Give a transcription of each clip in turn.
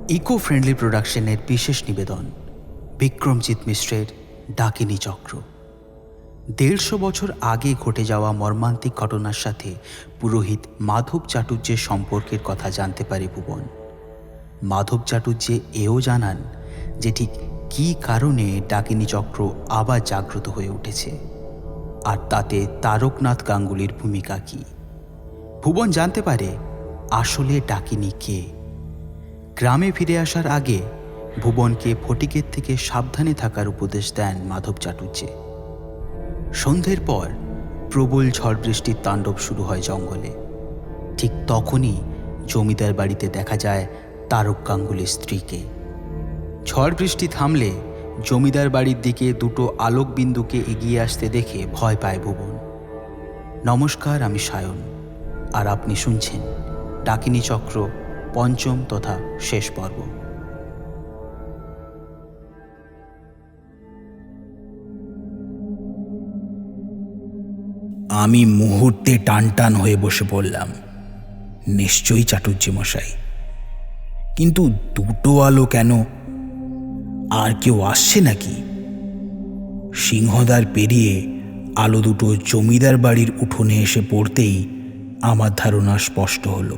Eco friendly প্রোডাকশনের বিশেষ নিবেদন বিক্রমজিৎ মিশ্রের ডাকিনী চক্র। ১৫০ বছর আগে ঘটে যাওয়া মর্মান্তিক ঘটনার সাথে পুরোহিত মাধব চাটুর্যের সম্পর্কের কথা জানতে পারে ভুবন। মাধব চাটুর্য এও জানান যে ঠিক কী কারণে ডাকিনী চক্র আবার জাগ্রত হয়ে উঠেছে, আর তাতে তারকনাথ গাঙ্গুলির ভূমিকা কী। ভুবন জানতে পারে আসলে ডাকিনী কে। গ্রামে ফিরে আসার আগে ভুবনকে ফটিকের থেকে সাবধানে থাকার উপদেশ দেন মাধব চাটুর্য। সন্ধ্যের পর প্রবল ঝড় বৃষ্টির তাণ্ডব শুরু হয় জঙ্গলে। ঠিক তখনই জমিদার বাড়িতে দেখা যায় তারক গাঙ্গুলির স্ত্রীকে। ঝড় বৃষ্টি থামলে জমিদার বাড়ির দিকে দুটো আলোক বিন্দুকে এগিয়ে আসতে দেখে ভয় পায় ভুবন। নমস্কার, আমি সায়ন, আর আপনি শুনছেন ডাকিনী চক্র পঞ্চম তথা শেষ পর্ব। আমি মুহূর্তে টানটান হয়ে বসে পড়লাম। নিশ্চয়ই চাটুর্য মশাই, কিন্তু দুটো আলো কেন? আর কেউ আসছে নাকি? সিংহদ্বার পেরিয়ে আলো দুটো জমিদার বাড়ির উঠোনে এসে পড়তেই আমার ধারণা স্পষ্ট হলো,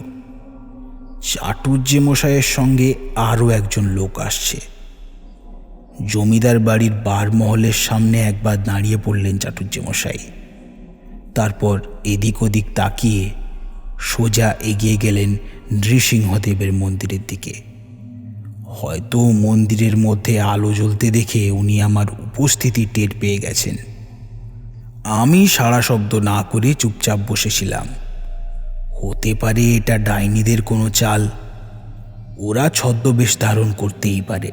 চাটুর্য মশাইয়ের সঙ্গে আরও একজন লোক আসছে। জমিদার বাড়ির বারমহলের সামনে একবার দাঁড়িয়ে পড়লেন চাটুর্য মশাই। তারপর এদিক ওদিক তাকিয়ে সোজা এগিয়ে গেলেন নৃসিংহদেবের মন্দিরের দিকে। হয়তো মন্দিরের মধ্যে আলো জ্বলতে দেখে উনি আমার উপস্থিতি টের পেয়ে গেছেন। আমি সাড়া শব্দ না করে চুপচাপ বসেছিলাম। হতে পারে এটা ডাইনিদের কোনো চাল, ওরা ছদ্মবেশ ধারণ করতেই পারে।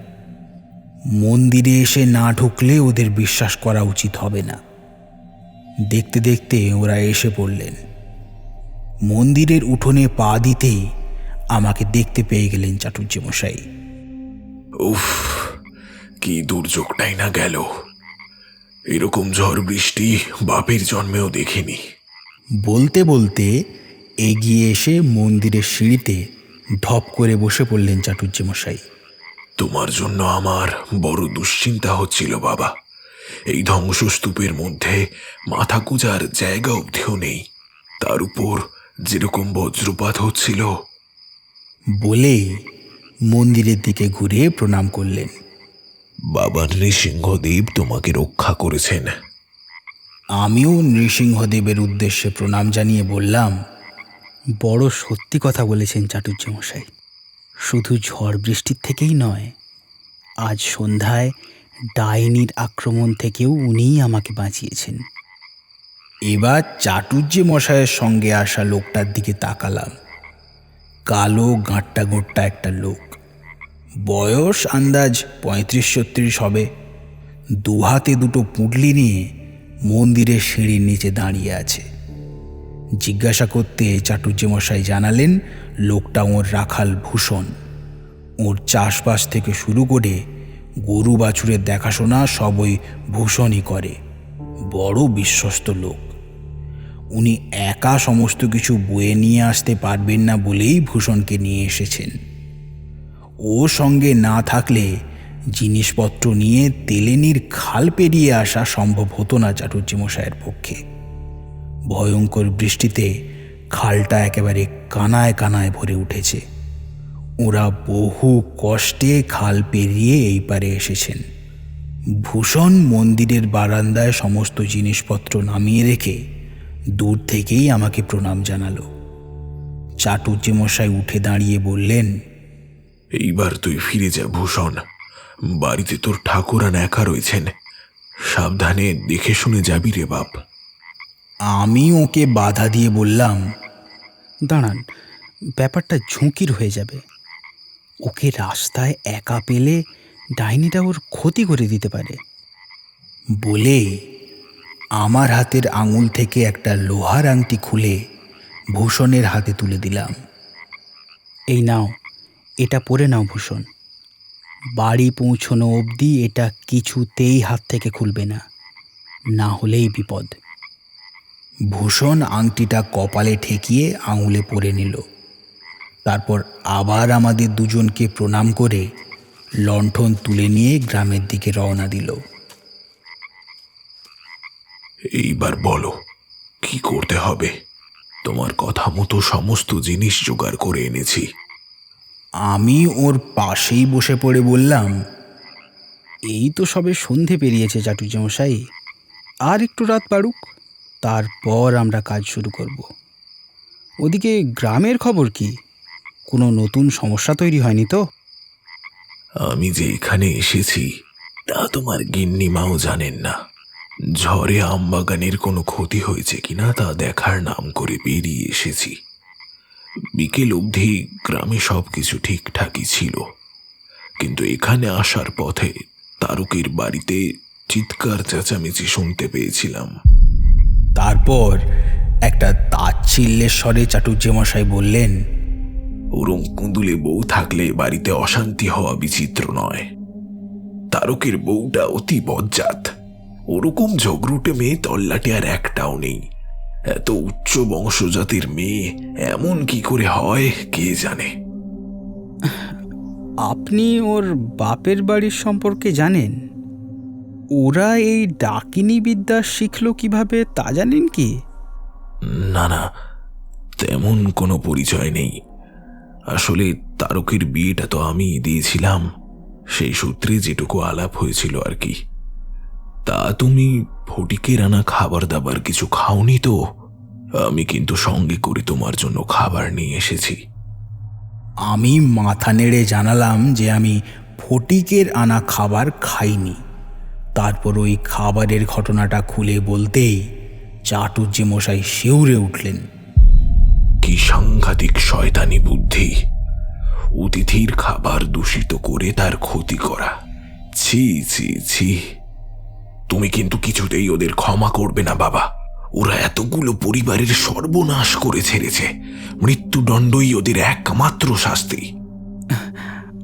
মন্দিরে এসে না ঢুকলে ওদের বিশ্বাস করা উচিত হবে না। দেখতে দেখতে ওরা এসে পড়লেন। মন্দিরের উঠোনে পা দিতেই আমাকে দেখতে পেয়ে গেলেন চাটুর্য মশাই। উফ, কি দুর্যোগটাই না গেল! এরকম ঝড় বৃষ্টি বাপের জন্মেও দেখিনি। বলতে বলতে এগিয়ে এসে মন্দিরের সিঁড়িতে ঢপ করে বসে পড়লেন চাটুর্য মশাই। তোমার জন্য আমার বড় দুশ্চিন্তা হচ্ছিল বাবা। এই ধ্বংসস্তূপের মধ্যে মাথা গুঁজার জায়গা অবধিও নেই, তার উপর যেরকম বজ্রপাত হচ্ছিল। বলেই মন্দিরের দিকে ঘুরে প্রণাম করলেন। বাবা নৃসিংহদেব তোমাকে রক্ষা করেছেন। আমিও নৃসিংহদেবের উদ্দেশ্যে প্রণাম জানিয়ে বললাম, বড় সত্যি কথা বলেছেন চাটুর্য মশাই। শুধু ঝড় বৃষ্টির থেকেই নয়, আজ সন্ধ্যায় ডাইনির আক্রমণ থেকেও উনিই আমাকে বাঁচিয়েছেন। এবার চাটুর্য মশাইয়ের সঙ্গে আসা লোকটার দিকে তাকালাম। কালো গাঁট্টা গোট্টা একটা লোক, বয়স আন্দাজ ৩৫-৩৬ হবে। দুহাতে দুটো পুঁটলি নিয়ে মন্দিরের সিঁড়ির নিচে দাঁড়িয়ে আছে। জিজ্ঞাসা করতে চাটুর্য মশাই জানালেন লোকটা ওর রাখাল ভূষণ। ওর চাষবাস থেকে শুরু করে গরু বাছুরের দেখাশোনা সব ওই ভূষণই করে। বড় বিশ্বস্ত লোক। উনি একা সমস্ত কিছু বয়ে নিয়ে আসতে পারবেন না বলেই ভূষণকে নিয়ে এসেছেন। ও সঙ্গে না থাকলে জিনিসপত্র নিয়ে তেলেনির খাল পেরিয়ে আসা সম্ভব হতো না চাটুর্য মশাইয়ের পক্ষে। ভয়ঙ্কর বৃষ্টিতে খালটা একেবারে কানায় কানায় ভরে উঠেছে। ওরা বহু কষ্টে খাল পেরিয়ে এই পারে এসেছেন। ভূষণ মন্দিরের বারান্দায় সমস্ত জিনিসপত্র নামিয়ে রেখে দূর থেকেই আমাকে প্রণাম জানালো। চাটুর্য মশাই উঠে দাঁড়িয়ে বললেন, এইবার তুই ফিরে যা ভূষণ, বাড়িতে তোর ঠাকুরান একা রয়েছেন। সাবধানে দেখে শুনে যাবি রে বাপ। আমি ওকে বাধা দিয়ে বললাম, দাঁড়ান, ব্যাপারটা ঝুঁকির হয়ে যাবে। ওকে রাস্তায় একা পেলে ডাইনিটা ওর ক্ষতি করে দিতে পারে। বলে আমার হাতের আঙুল থেকে একটা লোহার আংটি খুলে ভূষণের হাতে তুলে দিলাম। এই নাও, এটা পরে নাও ভূষণ। বাড়ি পৌঁছনো অবধি এটা কিছুতেই হাত থেকে খুলবে না, না হলেই বিপদ। ভূষণ আংটিটা কপালে ঠেকিয়ে আঙুলে পরে নিল। তারপর আবার আমাদের দুজনকে প্রণাম করে লণ্ঠন তুলে নিয়ে গ্রামের দিকে রওনা দিল। এইবার বলো কি করতে হবে। তোমার কথা মতো সমস্ত জিনিস জোগাড় করে এনেছি। আমি ওর পাশেই বসে পড়ে বললাম, এই তো সবে সন্ধে পেরিয়েছে চাটুজ্যমশাই, আর একটু রাত পাড়ুক, তারপর আমরা কাজ শুরু করব। ওদিকে গ্রামের খবর কি? কোনো নতুন সমস্যা তৈরি হয়নি তো? আমি যে এখানে এসেছি তা তোমার গিন্নিমাও জানেন না। ঝড়ে আমবাগানের কোনো ক্ষতি হয়েছে কিনা তা দেখার নাম করে বেরিয়ে এসেছি। বিকেল অবধি গ্রামে সব কিছু ঠিকঠাকই ছিল, কিন্তু এখানে আসার পথে তারকের বাড়িতে চিৎকার চেঁচামেচি শুনতে পেয়েছিলাম। তারপর একটা তাচ্ছিল্যের স্বরে চাটুজ্যমশাই বললেন, ওরম কুঁদুলে বউ থাকলে বাড়িতে অশান্তি হওয়া বিচিত্র নয়। তারকের বউটা অতি বজ্জাত। ওরকম ঝগড়ুটে মেয়ে তল্লাটে আর একটাও নেই। এত উচ্চ বংশজাতির মেয়ে এমন কি করে হয় কে জানে। আপনি ওর বাপের বাড়ির সম্পর্কে জানেন? ওরা এই ডাকিনী বিদ্যা শিখল কিভাবে তা জানেন কি? না না, তেমন কোনো পরিচয় নেই। আসলে তারকের বিয়েটা তো আমি দিয়েছিলাম, সেই সূত্রে যেটুকু আলাপ হয়েছিল আর কি। তা তুমি ফটিকের আনা খাবার দাবার কিছু খাওনি তো? আমি কিন্তু সঙ্গে করে তোমার জন্য খাবার নিয়ে এসেছি। আমি মাথা নেড়ে জানালাম যে আমি ফটিকের আনা খাবার খাইনি। তারপর ওই খাবারের ঘটনাটা খুলে বলতেই চাটুজ্যমশাই শিউরে উঠলেন। কি সাংঘাতিক শয়তানি বুদ্ধি! অতিথির খাবার দূষিত করে তার ক্ষতি করা। ছি ছি ছি! তুমি কিন্তু কিছুতেই ওদের ক্ষমা করবে না বাবা। ওরা এতগুলো পরিবারের সর্বনাশ করে ছেড়েছে। মৃত্যুদণ্ডই ওদের একমাত্র শাস্তি।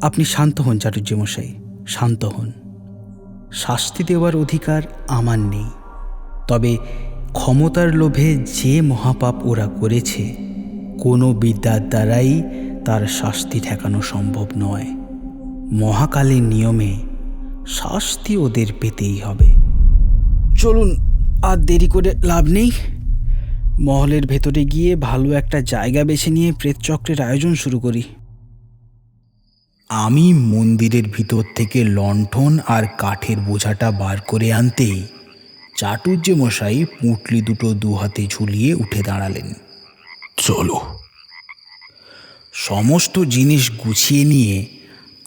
আপনি শান্ত হন চাটুজ্যমশাই, শান্ত হন। শাস্তি দেওয়ার অধিকার আমার নেই, তবে ক্ষমতার লোভে যে মহাপাপ ওরা করেছে কোনো বিদ্যার দ্বারাই তার শাস্তি ঠেকানো সম্ভব নয়। মহাকালের নিয়মে শাস্তি ওদের পেতেই হবে। চলুন, আর দেরি করে লাভ নেই। মহলের ভেতরে গিয়ে ভালো একটা জায়গা বেছে নিয়ে প্রেতচক্রের আয়োজন শুরু করি। আমি মন্দিরের ভিতর থেকে লণ্ঠন আর কাঠের বোঝাটা বার করে আনতেই চাটুজ্যমশাই পুঁটলি দুটো দুহাতে ঝুলিয়ে উঠে দাঁড়ালেন। চলো। সমস্ত জিনিস গুছিয়ে নিয়ে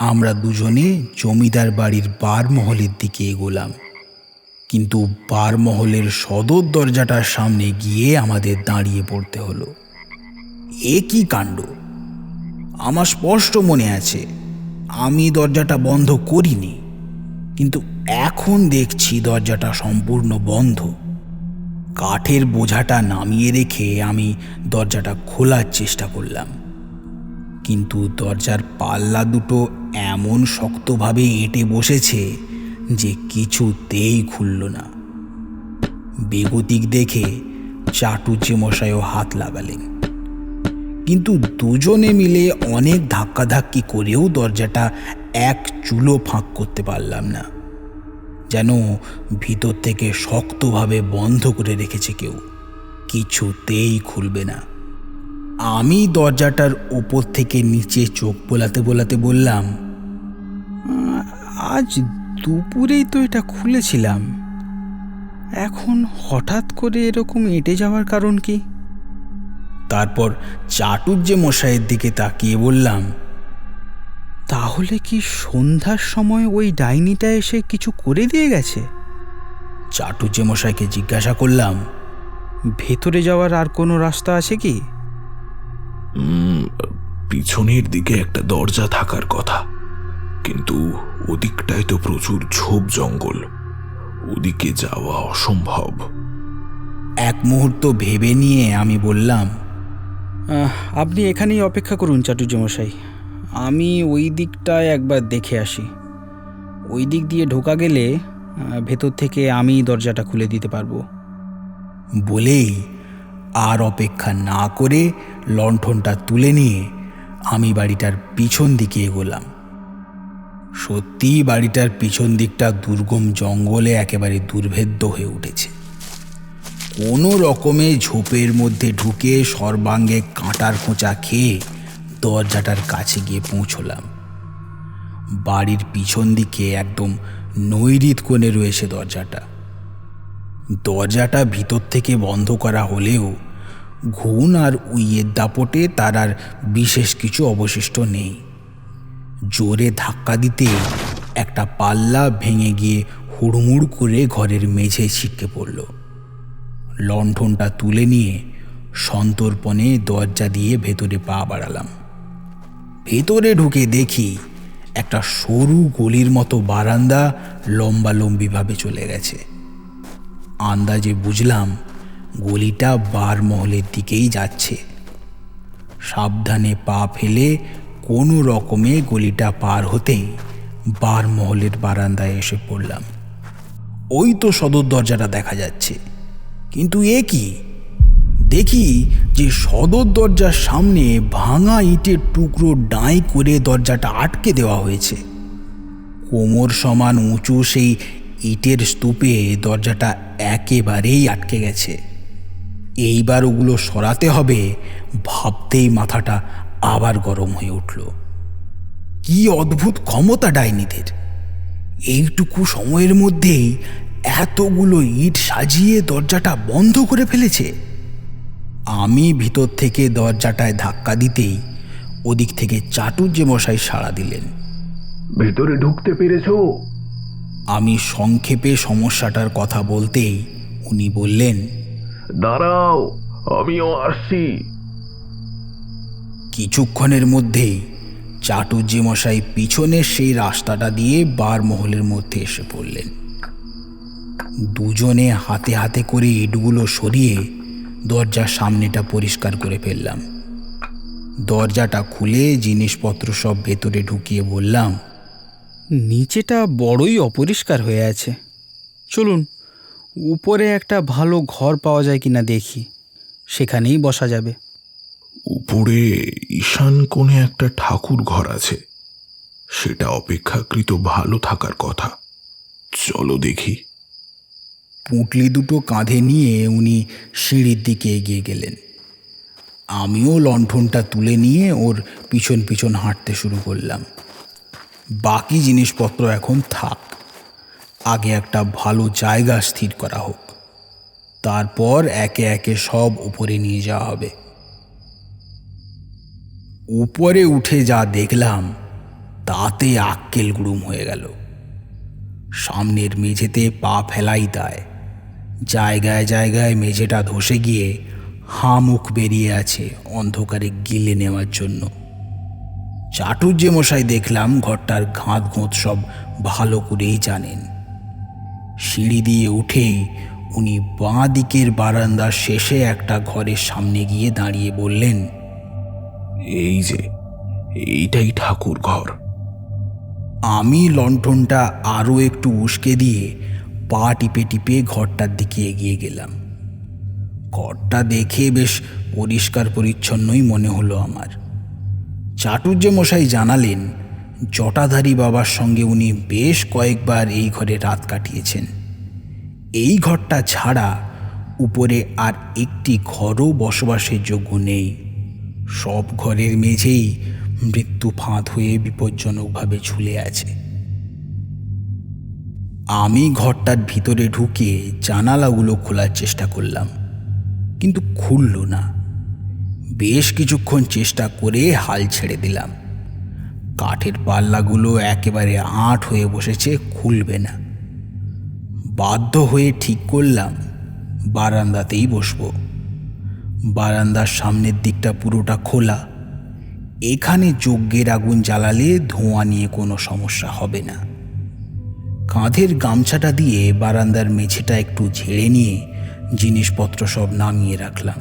আমরা দুজনে জমিদার বাড়ির বারমহলের দিকে এগোলাম। কিন্তু বারমহলের সদর দরজাটার সামনে গিয়ে আমাদের দাঁড়িয়ে পড়তে হলো। এ কি কাণ্ড! আমার স্পষ্ট মনে আছে আমি দরজাটা বন্ধ করিনি, কিন্তু এখন দেখছি দরজাটা সম্পূর্ণ বন্ধ। কাঠের বোঝাটা নামিয়ে রেখে আমি দরজাটা খোলার চেষ্টা করলাম, কিন্তু দরজার পাল্লা দুটো এমন শক্তভাবে এঁটে বসেছে যে কিছুতেই খুলল না। বেগতিক দেখে চাটুজ্যমশাইও হাত লাগালেন, কিন্তু দুজনে মিলে অনেক ধাক্কাধাক্কি করেও দরজাটা এক চুলো ফাঁক করতে পারলাম না। যেন ভিতর থেকে শক্তভাবে বন্ধ করে রেখেছে কেউ, কিছুতেই খুলবে না। আমি দরজাটার ওপর থেকে নিচে চোখ বোলাতে বোলাতে বললাম, আজ দুপুরেই তো এটা খুলেছিলাম, এখন হঠাৎ করে এরকম এঁটে যাওয়ার কারণ কি? তারপর চাটুজ্যমশাইয়ের দিকে তাকিয়ে বললাম, তাহলে কি সন্ধ্যার সময় ওই ডাইনিটা এসে কিছু করে দিয়ে গেছে? চাটুজ্যমশাইকে জিজ্ঞাসা করলাম, ভেতরে যাওয়ার আর কোনো রাস্তা আছে কি? পিছনের দিকে একটা দরজা থাকার কথা, কিন্তু ওদিকটায় তো প্রচুর ঝোপ জঙ্গল, ওদিকে যাওয়া অসম্ভব। এক মুহূর্ত ভেবে নিয়ে আমি বললাম, আপনি এখানেই অপেক্ষা করুন চাটুজ্যমশাই, আমি ওই দিকটায় একবার দেখে আসি। ওই দিক দিয়ে ঢোকা গেলে ভেতর থেকে আমি দরজাটা খুলে দিতে পারবো। বলেই আর অপেক্ষা না করে লণ্ঠনটা তুলে নিয়ে আমি বাড়িটার পিছন দিকে এগোলাম। সত্যিই বাড়িটার পিছন দিকটা দুর্গম জঙ্গলে একেবারে দুর্ভেদ্য হয়ে উঠেছে। কোনো রকমে ঝোপের মধ্যে ঢুকে সর্বাঙ্গে কাঁটার খোঁচা খেয়ে দরজাটার কাছে গিয়ে পৌঁছলাম। বাড়ির পিছন দিকে একদম নৈরিত কোণে রয়েছে দরজাটা। দরজাটা ভিতর থেকে বন্ধ করা হলেও ঘুণ আর উইয়ের দাপটে তার আর বিশেষ কিছু অবশিষ্ট নেই। জোরে ধাক্কা দিতে একটা পাল্লা ভেঙে গিয়ে হুড়মুড় করে ঘরের মেঝে ছিটকে পড়ল। লণ্ঠনটা তুলে নিয়ে সন্তর্পণে দরজা দিয়ে ভেতরে পা বাড়ালাম। ভেতরে ঢুকে দেখি একটা সরু গলির মতো বারান্দা লম্বালম্বিভাবে চলে গেছে। আন্দাজে বুঝলাম গলিটা বারমহলের দিকেই যাচ্ছে। সাবধানে পা ফেলে কোনো রকমে গলিটা পার হতেই বারমহলের বারান্দায় এসে পড়লাম। ওই তো সদর দরজাটা দেখা যাচ্ছে, কিন্তু এ কি? দেখি যে সদর দরজার সামনে ভাঙা ইটের টুকরো ডাঁই করে দরজাটা আটকে দেওয়া হয়েছে। কোমর সমান উঁচু সেই ইটের স্তূপে দরজাটা একেবারেই আটকে গেছে। এইবার ওগুলো সরাতে হবে ভাবতেই মাথাটা আবার গরম হয়ে উঠল। কি অদ্ভুত ক্ষমতা ডাইনিদের! এইটুকু সময়ের মধ্যেই এতগুলো ইট সাজিয়ে দরজাটা বন্ধ করে ফেলেছে। আমি ভিতর থেকে দরজাটায় ধাক্কা দিতেই ওদিক থেকে চাটুজ্জে মশাই সাড়া দিলেন। ভেতরে ঢুকতে পেরেছো? আমি সংক্ষেপে সমস্যাটার কথা বলতেই উনি বললেন, দাঁড়াও, আমিও আসছি। কিছুক্ষণের মধ্যেই চাটুজ্জে মশাই পিছনের সেই রাস্তাটা দিয়ে বারমহলের মধ্যে এসে পড়লেন। দুজনে হাতে হাতে করে ইটগুলো সরিয়ে দরজার সামনেটা পরিষ্কার করে ফেললাম। দরজাটা খুলে জিনিসপত্র সব ভেতরে ঢুকিয়ে বললাম, নিচেটা বড়ই অপরিষ্কার হয়ে আছে। চলুন উপরে একটা ভালো ঘর পাওয়া যায় কিনা দেখি, সেখানেই বসা যাবে। উপরে ঈশান কোণে একটা ঠাকুর ঘর আছে, সেটা অপেক্ষাকৃত ভালো থাকার কথা। চলো দেখি। পুঁটলি দুটো কাঁধে নিয়ে উনি সিঁড়ির দিকে এগিয়ে গেলেন। আমিও লণ্ঠনটা তুলে নিয়ে ওর পিছন পিছন হাঁটতে শুরু করলাম। বাকি জিনিসপত্র এখন থাক, আগে একটা ভালো জায়গা স্থির করা হোক, তারপর একে একে সব উপরে নিয়ে যাওয়া হবে। উপরে উঠে যা দেখলাম তাতে আক্কেল গুড়ুম হয়ে গেল। সামনের মেঝেতে পা ফেলাই দায়, জায়গায় জায়গায় মেঝেটা ধসে গিয়ে হাঁ মুখ বেরিয়ে আছে অন্ধকারে গিলে নেওয়ার জন্য। চাটুজ্জে মশাই দেখলাম ঘরটার ঘাঁত ঘোঁত সব ভালো করেই জানেন। সিঁড়ি দিয়ে উঠেই উনি বাঁ দিকের বারান্দার শেষে একটা ঘরের সামনে গিয়ে দাঁড়িয়ে বললেন, এই যে, এইটাই ঠাকুর ঘর। আমি লণ্ঠনটা আরও একটু উস্কে দিয়ে পা টিপে টিপে ঘরটার দিকে এগিয়ে গেলাম। ঘরটা দেখে বেশ পরিষ্কার পরিচ্ছন্নই মনে হলো আমার। চাটুজ্জে মশাই জানালেন জটাধারী বাবার সঙ্গে উনি বেশ কয়েকবার এই ঘরে রাত কাটিয়েছেন। এই ঘরটা ছাড়া উপরে আর একটি ঘরও বসবাসের যোগ্য নেই। সব ঘরের মেঝেই মৃত্যু ফাঁদ হয়ে বিপজ্জনকভাবে ঝুলে আছে। আমি ঘরটার ভিতরে ঢুকে জানালাগুলো খোলার চেষ্টা করলাম, কিন্তু খুলল না। বেশ কিছুক্ষণ চেষ্টা করে হাল ছেড়ে দিলাম। কাঠের পাল্লাগুলো একেবারে আঁট হয়ে বসেছে, খুলবে না। বাধ্য হয়ে ঠিক করলাম বারান্দাতেই বসবো। বারান্দার সামনের দিকটা পুরোটা খোলা, এখানে যজ্ঞের আগুন জ্বালালে ধোঁয়া নিয়ে কোনো সমস্যা হবে না। কাঁধের গামছাটা দিয়ে বারান্দার মেঝেটা একটু ঝেড়ে নিয়ে জিনিসপত্র সব নামিয়ে রাখলাম।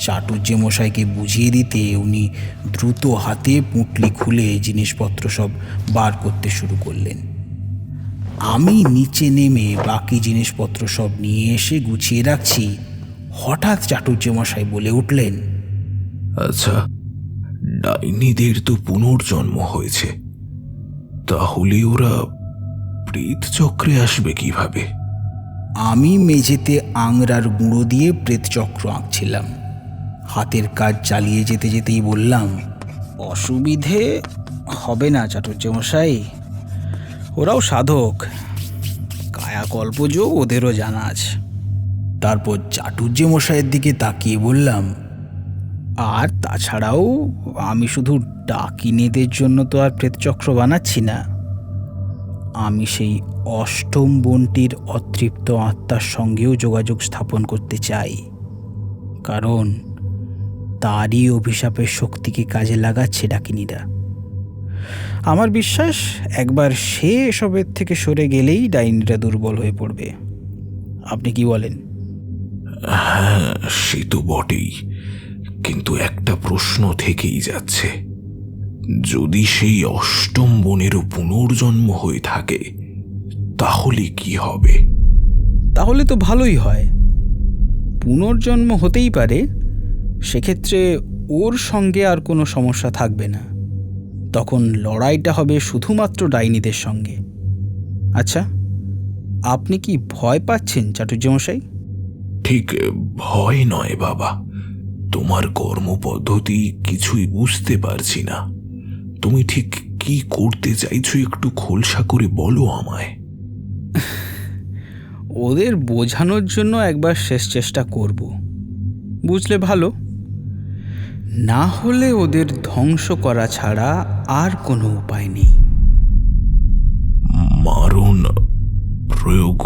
চাটুজ্জে মশাইকে বুঝিয়ে দিতে উনি দ্রুত হাতে পুঁটলি খুলে জিনিসপত্র সব বার করতে শুরু করলেন। আমি নিচে নেমে বাকি জিনিসপত্র সব নিয়ে এসে গুছিয়ে রাখছি, হঠাৎ চাটুজ্জে মশাই বলে উঠলেন, আচ্ছা, ডাইনিদের তো পুনর্জন্ম হয়েছে, তাহলে ওরা প্রেত চক্রে আসবে কিভাবে? আমি মেঝেতে আংরার গুঁড়ো দিয়ে প্রেতচক্র আঁকছিলাম। হাতের কাজ চালিয়ে যেতে যেতেই বললাম, অসুবিধে হবে না চাটুর্যমশাই, ওরাও সাধক, কায়াকল্পযোগ ওদেরও জানা আছে। তারপর চাটুর্যমশাইয়ের দিকে তাকিয়ে বললাম, আর তাছাড়াও আমি শুধু ডাকিনীদের জন্য তো আর প্রেতচক্র বানাচ্ছি না, আমি সেই অষ্টম বনটির অতৃপ্ত আত্মার সঙ্গেও যোগাযোগ স্থাপন করতে চাই, কারণ তারই অভিশাপের শক্তিকে কাজে লাগাচ্ছে ডাকিনীরা। আমার বিশ্বাস একবার সে এসবের থেকে সরে গেলেই ডাইনিরা দুর্বল হয়ে পড়বে। আপনি কি বলেন? হ্যাঁ, সে তো বটেই, কিন্তু একটা প্রশ্ন থেকেই যাচ্ছে। যদি সেই অষ্টম বনেরও পুনর্জন্ম হয়ে থাকে, তাহলে কি হবে? তাহলে তো ভালোই হয়, পুনর্জন্ম হতেই পারে, সেক্ষেত্রে ওর সঙ্গে আর কোনো সমস্যা থাকবে না, তখন লড়াইটা হবে শুধুমাত্র ডাইনিদের সঙ্গে। আচ্ছা, আপনি কি ভয় পাচ্ছেন চাটুর্যমশাই? ঠিক ভয় নয় বাবা, তোমার কর্মপদ্ধতি কিছুই বুঝতে পারছি না। তুমি ঠিক কি করতে চাইছো একটু খোলসা করে বলো আমায়। ওদের বোঝানোর জন্য একবার শেষ চেষ্টা করব, বুঝলে ভালো, না হলে ওদের ধ্বংস করা ছাড়া আর কোনো উপায় নেই। মারণ প্রয়োগ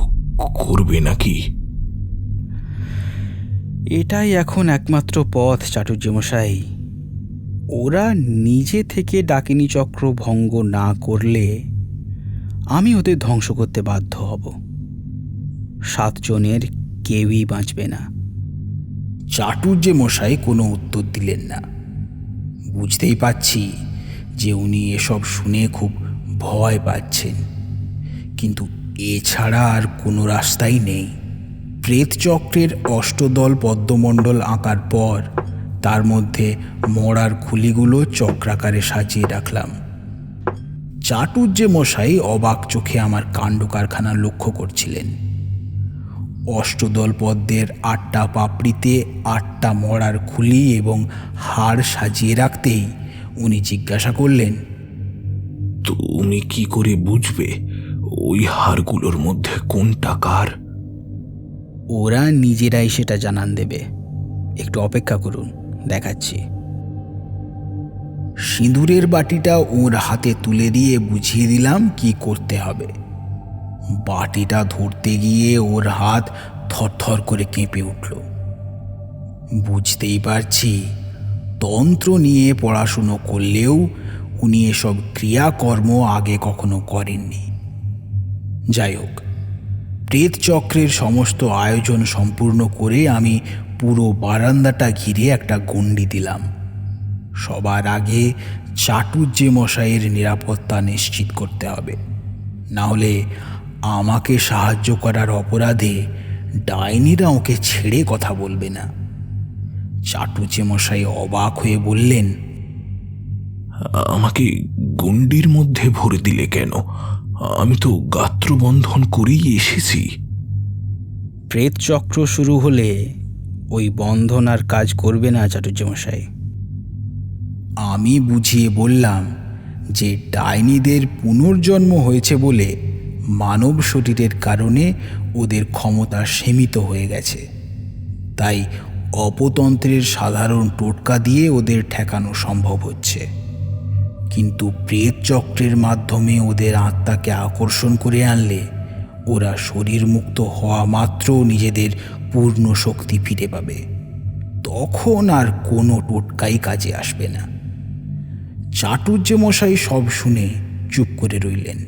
করবে নাকি? এটাই এখন একমাত্র পথ চাটুর্যমশাই। ওরা নিজে থেকে ডাকিনী চক্র ভঙ্গ না করলে আমি ওদের ধ্বংস করতে বাধ্য হব। 7 জনের কেউই বাঁচবে না। চাটুর্যমশাই কোনো উত্তর দিলেন না। বুঝতেই পাচ্ছি যে উনি এসব শুনে খুব ভয় পাচ্ছেন, কিন্তু এছাড়া আর কোনো রাস্তাই নেই। প্রেতচক্রের অষ্টদল পদ্মমণ্ডল আঁকার পর তার মধ্যে মরার খুলিগুলো চক্রাকারে সাজিয়ে রাখলাম। চাটুর্যমশাই অবাক চোখে আমার কাণ্ড কারখানা লক্ষ্য করছিলেন। অষ্টদল পদ্মের 8টা পাপড়িতে 8টা মরার খুলি এবং হাড় সাজিয়ে রাখতেই উনি জিজ্ঞাসা করলেন, তুমি কি করে বুঝবে ওই হাড়গুলোর মধ্যে কোনটা কার? ওরা নিজেরাই সেটা জানান দেবে, একটু অপেক্ষা করুন, দেখাচ্ছি। সিঁদুরের বাটিটা ওর হাতে তুলে দিয়ে বুঝিয়ে দিলাম কি করতে হবে। বাটিটা ধরতে গিয়ে ওর হাত থরথর করে কেঁপে উঠল। বুঝতেই পারছি তন্ত্র নিয়ে পড়াশুনো করলেও উনি এসব ক্রিয়াকর্ম আগে কখনো করেননি। যাই হোক, প্রেতচক্রের সমস্ত আয়োজন সম্পূর্ণ করে আমি পুরো বারান্দাটা ঘিরে একটা গণ্ডি দিলাম। সবার আগে চাটুর্যমশাইয়ের নিরাপত্তা নিশ্চিত করতে হবে, না হলে আমাকে সাহায্য করার অপরাধে ডাইনিরা ওকে ছেড়ে কথা বলবে না। চাটুর্যমশাই অবাক হয়ে বললেন, আমাকে গণ্ডির মধ্যে ভরে দিলে কেন? আমি তো গাত্রবন্ধন করেই এসেছি। প্রেতচক্র শুরু হলে ওই বন্ধন আর কাজ করবে না চাটুর্যমশাই। আমি বুঝিয়ে বললাম যে ডাইনিদের পুনর্জন্ম হয়েছে বলে মানব শরীরের কারণে ওদের ক্ষমতা সীমিত হয়ে গেছে, তাই অপতন্ত্রের সাধারণ টোটকা দিয়ে ওদের ঠেকানো সম্ভব হচ্ছে, কিন্তু প্রেতচক্রের মাধ্যমে ওদের আত্মাকে আকর্ষণ করে আনলে ওরা শরীর মুক্ত হওয়া মাত্র নিজেদের পূর্ণ শক্তি ফিরে পাবে। তখন আর কোনো টোটকাই কাজে আসবে না। চাটুর্যমশাই সব শুনে চুপ করে রইলেন।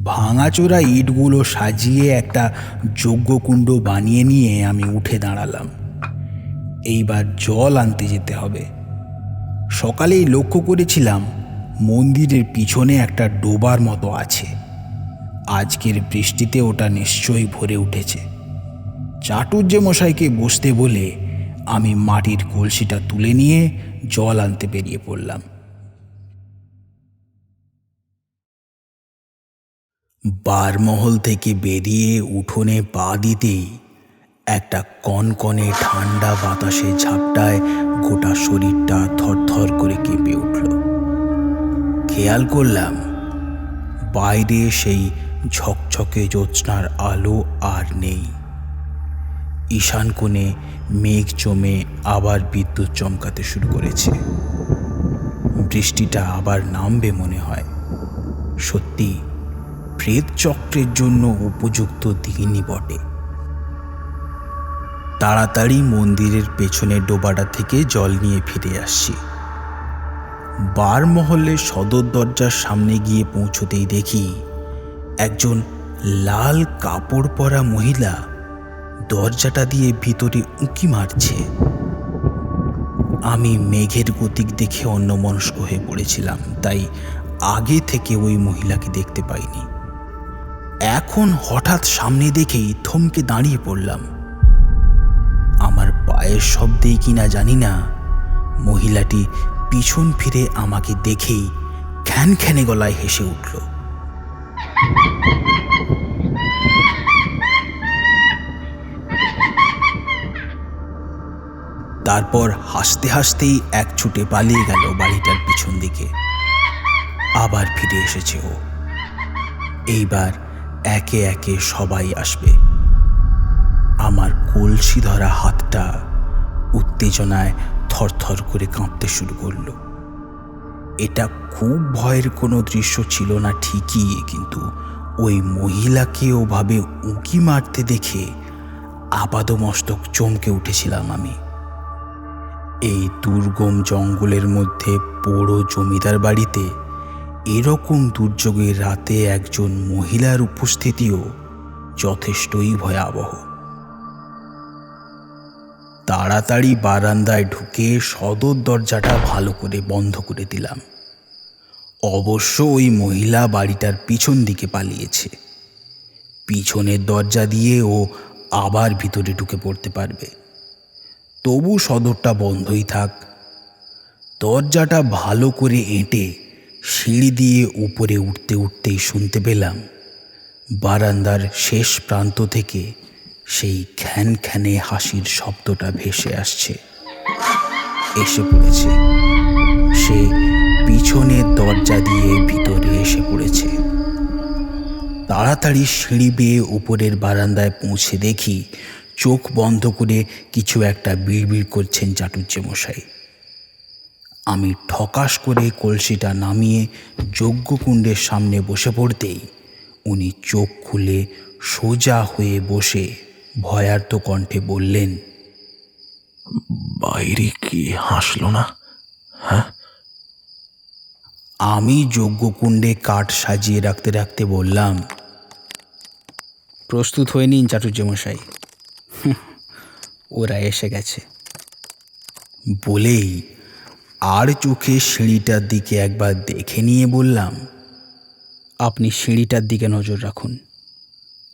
ভাঙাচোরা ইটগুলো সাজিয়ে একটা যজ্ঞকুণ্ড বানিয়ে নিয়ে আমি উঠে দাঁড়ালাম। এইবার জল আনতে যেতে হবে। সকালেই লক্ষ্য করেছিলাম মন্দিরের পিছনে একটা ডোবার মতো আছে। আজকের বৃষ্টিতে ওটা নিশ্চয়ই ভরে উঠেছে। চাটুর্যমশাইকে বসতে বলে আমি মাটির কলসিটা তুলে নিয়ে জল আনতে বেরিয়ে পড়লাম। বারমহল থেকে বেরিয়ে উঠোনে পা দিতেই একটা কনকনে ঠান্ডা বাতাসে ঝাপটায় গোটা শরীরটা থরথর করে কেঁপে উঠল। খেয়াল করলাম বাইরে সেই ঝকঝকে জ্যোৎস্নার আলো আর নেই। ঈশান কোণে মেঘ জমে আবার বিদ্যুৎ চমকাতে শুরু করেছে। বৃষ্টিটা আবার নামবে মনে হয়। সত্যি প্রেত চক্রের জন্য উপযুক্ত দিনই বটে। তাড়াতাড়ি মন্দিরের পেছনের ডোবাটা থেকে জল নিয়ে ফিরে আসছি। বারমহলের সদর দরজার সামনে গিয়ে পৌঁছতেই দেখি একজন লাল কাপড় পরা মহিলা দরজাটা দিয়ে ভিতরে উঁকি মারছে। আমি মেঘের গতিক দেখে অন্যমনস্ক হয়ে পড়েছিলাম, তাই আগে থেকে ওই মহিলাকে দেখতে পাইনি। এখন হঠাৎ সামনে দেখেই থমকে দাঁড়িয়ে পড়লাম। আমার পায়ের শব্দেই কিনা জানি না, মহিলাটি পিছন ফিরে আমাকে দেখেই খ্যানখ্যানে গলায় হেসে উঠল। তারপর হাসতে হাসতেই এক ছুটে পালিয়ে গেল বাড়িটার পিছন দিকে। আবার ফিরে এসেছে ও। এইবার একে একে সবাই আসবে। আমার কলসি ধরা হাতটা উত্তেজনায় থরথর করে কাঁপতে শুরু করলো। এটা খুব ভয়ের কোনো দৃশ্য ছিল না ঠিকই, কিন্তু ওই মহিলাকে ওভাবে উঁকি মারতে দেখে আপাদমস্তক চমকে উঠেছিলাম আমি। এই দুর্গম জঙ্গলের মধ্যে পোড়ো জমিদার বাড়িতে এরকম দুর্যোগের রাতে একজন মহিলার উপস্থিতিও যথেষ্টই ভয়াবহ। তাড়াতাড়ি বারান্দায় ঢুকে সদর দরজাটা ভালো করে বন্ধ করে দিলাম। অবশ্য ওই মহিলা বাড়িটার পিছন দিকে পালিয়েছে। পিছনের দরজা দিয়ে ও আবার ভিতরে ঢুকে পড়তে পারবে। তবু সদরটা বন্ধই থাক। দরজাটা ভালো করে এঁটে সিঁড়ি দিয়ে উপরে উঠতে উঠতেই শুনতে পেলাম বারান্দার শেষ প্রান্ত থেকে সেই খ্যানখ্যানে হাসির শব্দটা ভেসে আসছে। এসে পড়েছে, সে পিছনের দরজা দিয়ে ভিতরে এসে পড়েছে। তাড়াতাড়ি সিঁড়ি বেয়ে উপরের বারান্দায় পৌঁছে দেখি চোখ বন্ধ করে কিছু একটা বিড়বিড় করছেন চাটুজ্যেমশাই। আমি ঠকাস করে কলসিটা নামিয়ে যজ্ঞকুণ্ডের সামনে বসে পড়তেই উনি চোখ খুলে সোজা হয়ে বসে ভয়ার্ত কণ্ঠে বললেন, বাইরে কি হাসলো না? হ্যাঁ? আমি যজ্ঞকুণ্ডে কাঠ সাজিয়ে রাখতে রাখতে বললাম, প্রস্তুত হয়ে নিন চাটুজ্যমশাই, ওরা এসে গেছে। বলেই আর চোখে সিঁড়িটার দিকে একবার দেখে নিয়ে বললাম, আপনি সিঁড়িটার দিকে নজর রাখুন,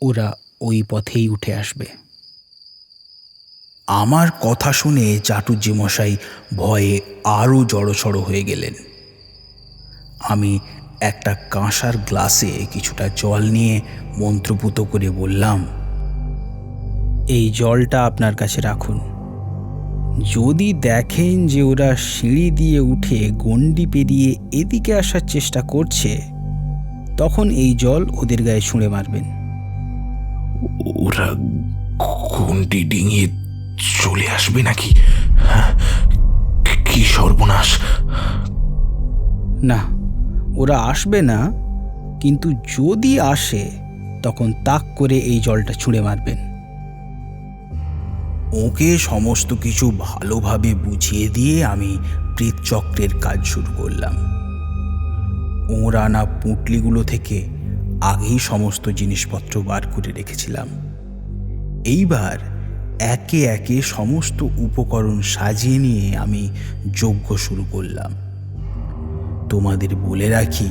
ওরা ওই পথেই উঠে আসবে। আমার কথা শুনে চাটুজ্যেমশাই ভয়ে আরও জড়সড় হয়ে গেলেন। আমি একটা কাঁসার গ্লাসে কিছুটা জল নিয়ে মন্ত্রপুত করে বললাম, এই জলটা আপনার কাছে রাখুন। যদি দেখেন যে ওরা সিঁড়ি দিয়ে উঠে গণ্ডি পেরিয়ে এদিকে আসার চেষ্টা করছে, তখন এই জল ওদের গায়ে ছুঁড়ে মারবেন। ওরা গণ্ডি ডিঙিয়ে চলে আসবে নাকি? হ্যাঁ? কি সর্বনাশ! না, ওরা আসবে না, কিন্তু যদি আসে তখন তাক করে এই জলটা ছুঁড়ে মারবেন। ওকে সমস্ত কিছু ভালোভাবে বুঝিয়ে দিয়ে আমি প্রেতচক্রের কাজ শুরু করলাম। ওর আনা পুঁটলিগুলো থেকে আগেই সমস্ত জিনিসপত্র বার করে রেখেছিলাম। এইবার একে একে সমস্ত উপকরণ সাজিয়ে নিয়ে আমি যজ্ঞ শুরু করলাম। তোমাদের বলে রাখি,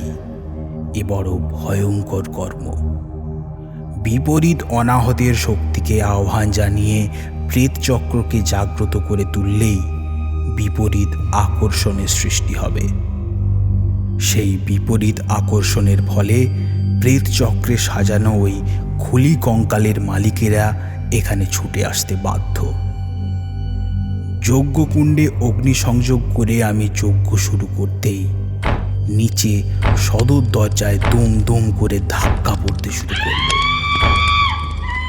এ বড় ভয়ঙ্কর কর্ম। বিপরীত অনাহতের শক্তিকে আহ্বান জানিয়ে প্রেতচক্রকে জাগ্রত করে তুললেই বিপরীত আকর্ষণের সৃষ্টি হবে। সেই বিপরীত আকর্ষণের ফলে প্রেতচক্রে সাজানো ওই খুলি কঙ্কালের মালিকেরা এখানে ছুটে আসতে বাধ্য। যজ্ঞকুণ্ডে অগ্নিসংযোগ করে আমি যজ্ঞ শুরু করতেই নিচে সদর দরজায় দুম দুম করে ধাক্কা পড়তে শুরু করল।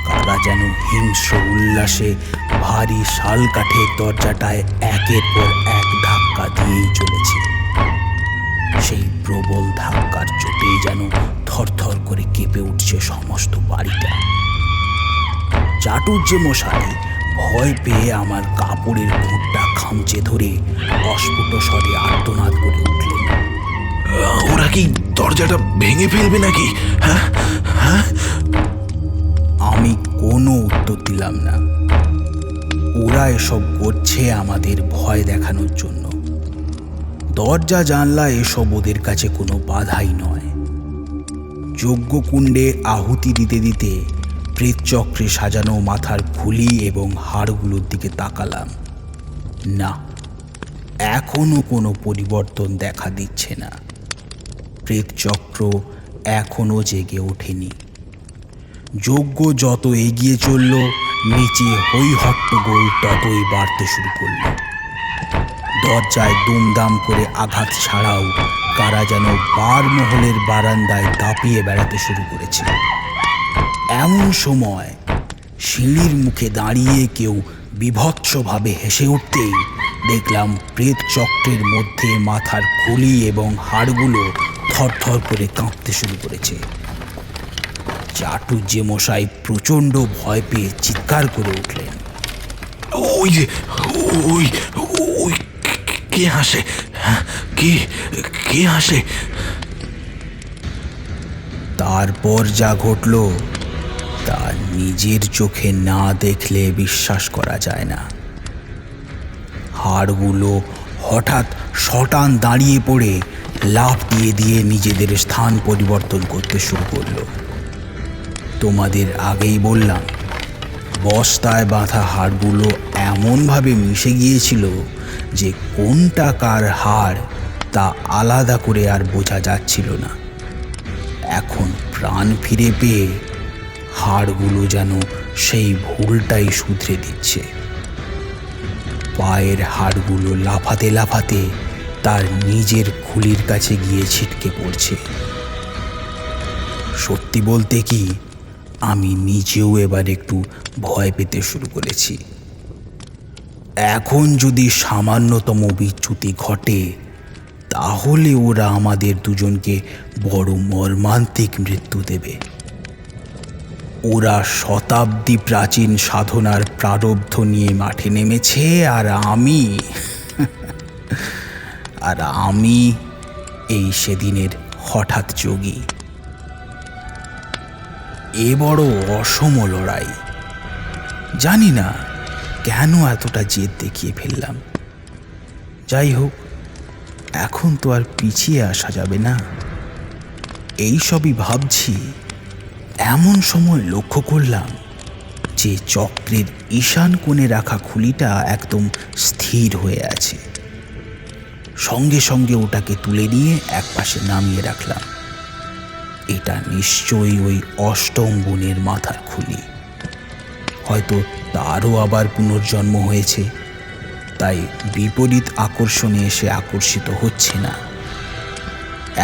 কারা যেন হিংস্র উল্লাসে ভারী শাল কাঠের দরজাটায় একের পর এক ধাক্কা দিয়েই চলেছে। সেই প্রবল ধাক্কার চোটেই যেন থরথর করে কেঁপে উঠছে সমস্ত বাড়িটা। চাটুর্যে মশাই ভয় পেয়ে আমার কাপড়ের ঘুঁটটা খামচে ধরে অস্ফুট স্বরে আর্তনাদ করে উঠলেন। ওরা কি দরজাটা ভেঙে ফেলবে নাকি? হ্যাঁ হ্যাঁ। আমি কোনো উত্তর দিলাম না। ওরা এসব করছে আমাদের ভয় দেখানোর জন্য। দরজা জানলা এসব ওদের কাছে কোনো বাধাই নয়। যজ্ঞকুণ্ডে আহুতি দিতে দিতে প্রেতচক্রে সাজানো মাথার খুলি এবং হাড়গুলোর দিকে তাকালাম। না, এখনো কোনো পরিবর্তন দেখা দিচ্ছে না। প্রেতচক্র এখনো জেগে ওঠেনি। যজ্ঞ যত এগিয়ে চলল, নিচে হই হট্টগোল ততই বাড়তে শুরু করল। দরজায় দুমদাম করে আঘাত ছাড়াও কারা যেন বারমহলের বারান্দায় দাপিয়ে বেড়াতে শুরু করেছে। এমন সময় সিঁড়ির মুখে দাঁড়িয়ে কেউ বিভৎসভাবে হেসে উঠতেই দেখলাম প্রেতচক্রের মধ্যে মাথার খুলি এবং হাড়গুলো থরথর করে কাঁপতে শুরু করেছে। চাটুর্যে মশাই প্রচণ্ড ভয় পেয়ে চিৎকার করে উঠলেন, ওই যে ওই ওই কে হাসে? কে কে হাসে? তারপর যা ঘটল তা নিজের চোখে না দেখলে বিশ্বাস করা যায় না। হাড়গুলো হঠাৎ শটান দাঁড়িয়ে পড়ে লাফ দিয়ে দিয়ে নিজেদের স্থান পরিবর্তন করতে শুরু করলো। তোমাদের আগেই বললাম, বস্তায় বাঁধা হাড়গুলো এমনভাবে মিশে গিয়েছিল যে কোনটা কার হাড় তা আলাদা করে আর বোঝা যাচ্ছিল না। এখন প্রাণ ফিরে পেয়ে হাড়গুলো যেন সেই ভুলটাই শুধরে দিচ্ছে। পায়ের হাড়গুলো লাফাতে লাফাতে তার নিজের খুলির কাছে গিয়ে ছিটকে পড়ছে। সত্যি বলতে কি, আমি নিজেও এবার একটু ভয় পেতে শুরু করেছি। এখন যদি সামান্যতম বিচ্যুতি ঘটে তাহলে ওরা আমাদের দুজনকে বড় মর্মান্তিক মৃত্যু দেবে। ওরা শতাব্দী প্রাচীন সাধনার প্রারব্ধ নিয়ে মাঠে নেমেছে, আর আমি এই সেদিনের হঠাৎ যোগী। এ বড় অসম লড়াই। জানি না কেন এতটা জেদ দেখিয়ে ফেললাম। যাই হোক, এখন তো আর পিছিয়ে আসা যাবে না। এই সবই ভাবছি, এমন সময় লক্ষ্য করলাম যে চক্রের ঈশান কোণে রাখা খুলিটা একদম স্থির হয়ে আছে। সঙ্গে সঙ্গে ওটাকে তুলে নিয়ে একপাশে নামিয়ে রাখলাম। এটা নিশ্চয়ই ওই অষ্টম বোনের মাথার খুলি। হয়তো তারও আবার পুনর্জন্ম হয়েছে, তাই বিপরীত আকর্ষণে এসে আকর্ষিত হচ্ছে না।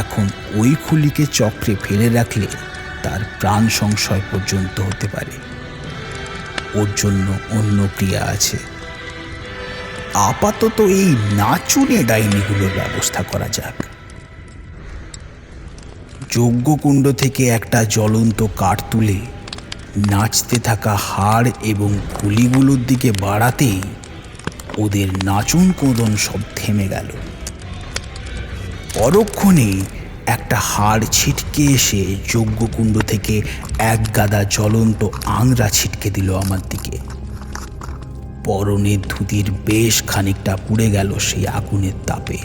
এখন ওই খুলিকে চক্রে ফেলে রাখলে তার প্রাণ সংশয় পর্যন্ত হতে পারে। ওর জন্য অন্য ক্রিয়া আছে। আপাতত এই নাচুনে ডাইনিগুলোর ব্যবস্থা করা যাক। যজ্ঞকুণ্ড থেকে একটা জ্বলন্ত কাঠ তুলে নাচতে থাকা হাড় এবং খুলিগুলোর দিকে বাড়াতেই ওদের নাচন কোদন সব থেমে গেল। পরক্ষণেই একটা হাড় ছিটকে এসে যজ্ঞকুণ্ড থেকে এক গাদা জ্বলন্ত আংরা ছিটকে দিল আমার দিকে। পরনের ধুতির বেশ খানিকটা পুড়ে গেল সেই আগুনের তাপে।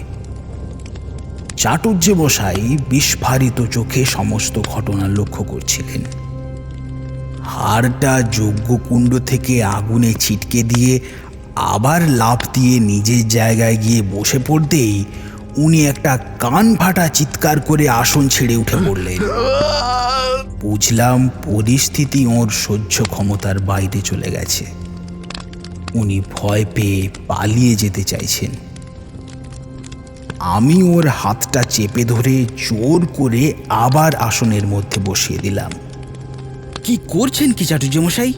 চাটুর্যে মশাই বিস্ফারিত চোখে সমস্ত ঘটনা লক্ষ্য করছিলেন। হাড়টা যজ্ঞকুণ্ড থেকে আগুনে ছিটকে দিয়ে আবার লাফ দিয়ে নিজের জায়গায় গিয়ে বসে পড়তেই উনি একটা কান ফাটা চিৎকার করে আসন ছেড়ে উঠে পড়লেন। বুঝলাম পরিস্থিতি ওর সহ্য ক্ষমতার বাইরে চলে গেছে। উনি ভয় পেয়ে পালিয়ে যেতে চাইছেন। আমি ওর হাতটা চেপে ধরে জোর করে আবার আসনের মধ্যে বসিয়ে দিলাম। কি করছেন কি চাটুজ্যমশাই?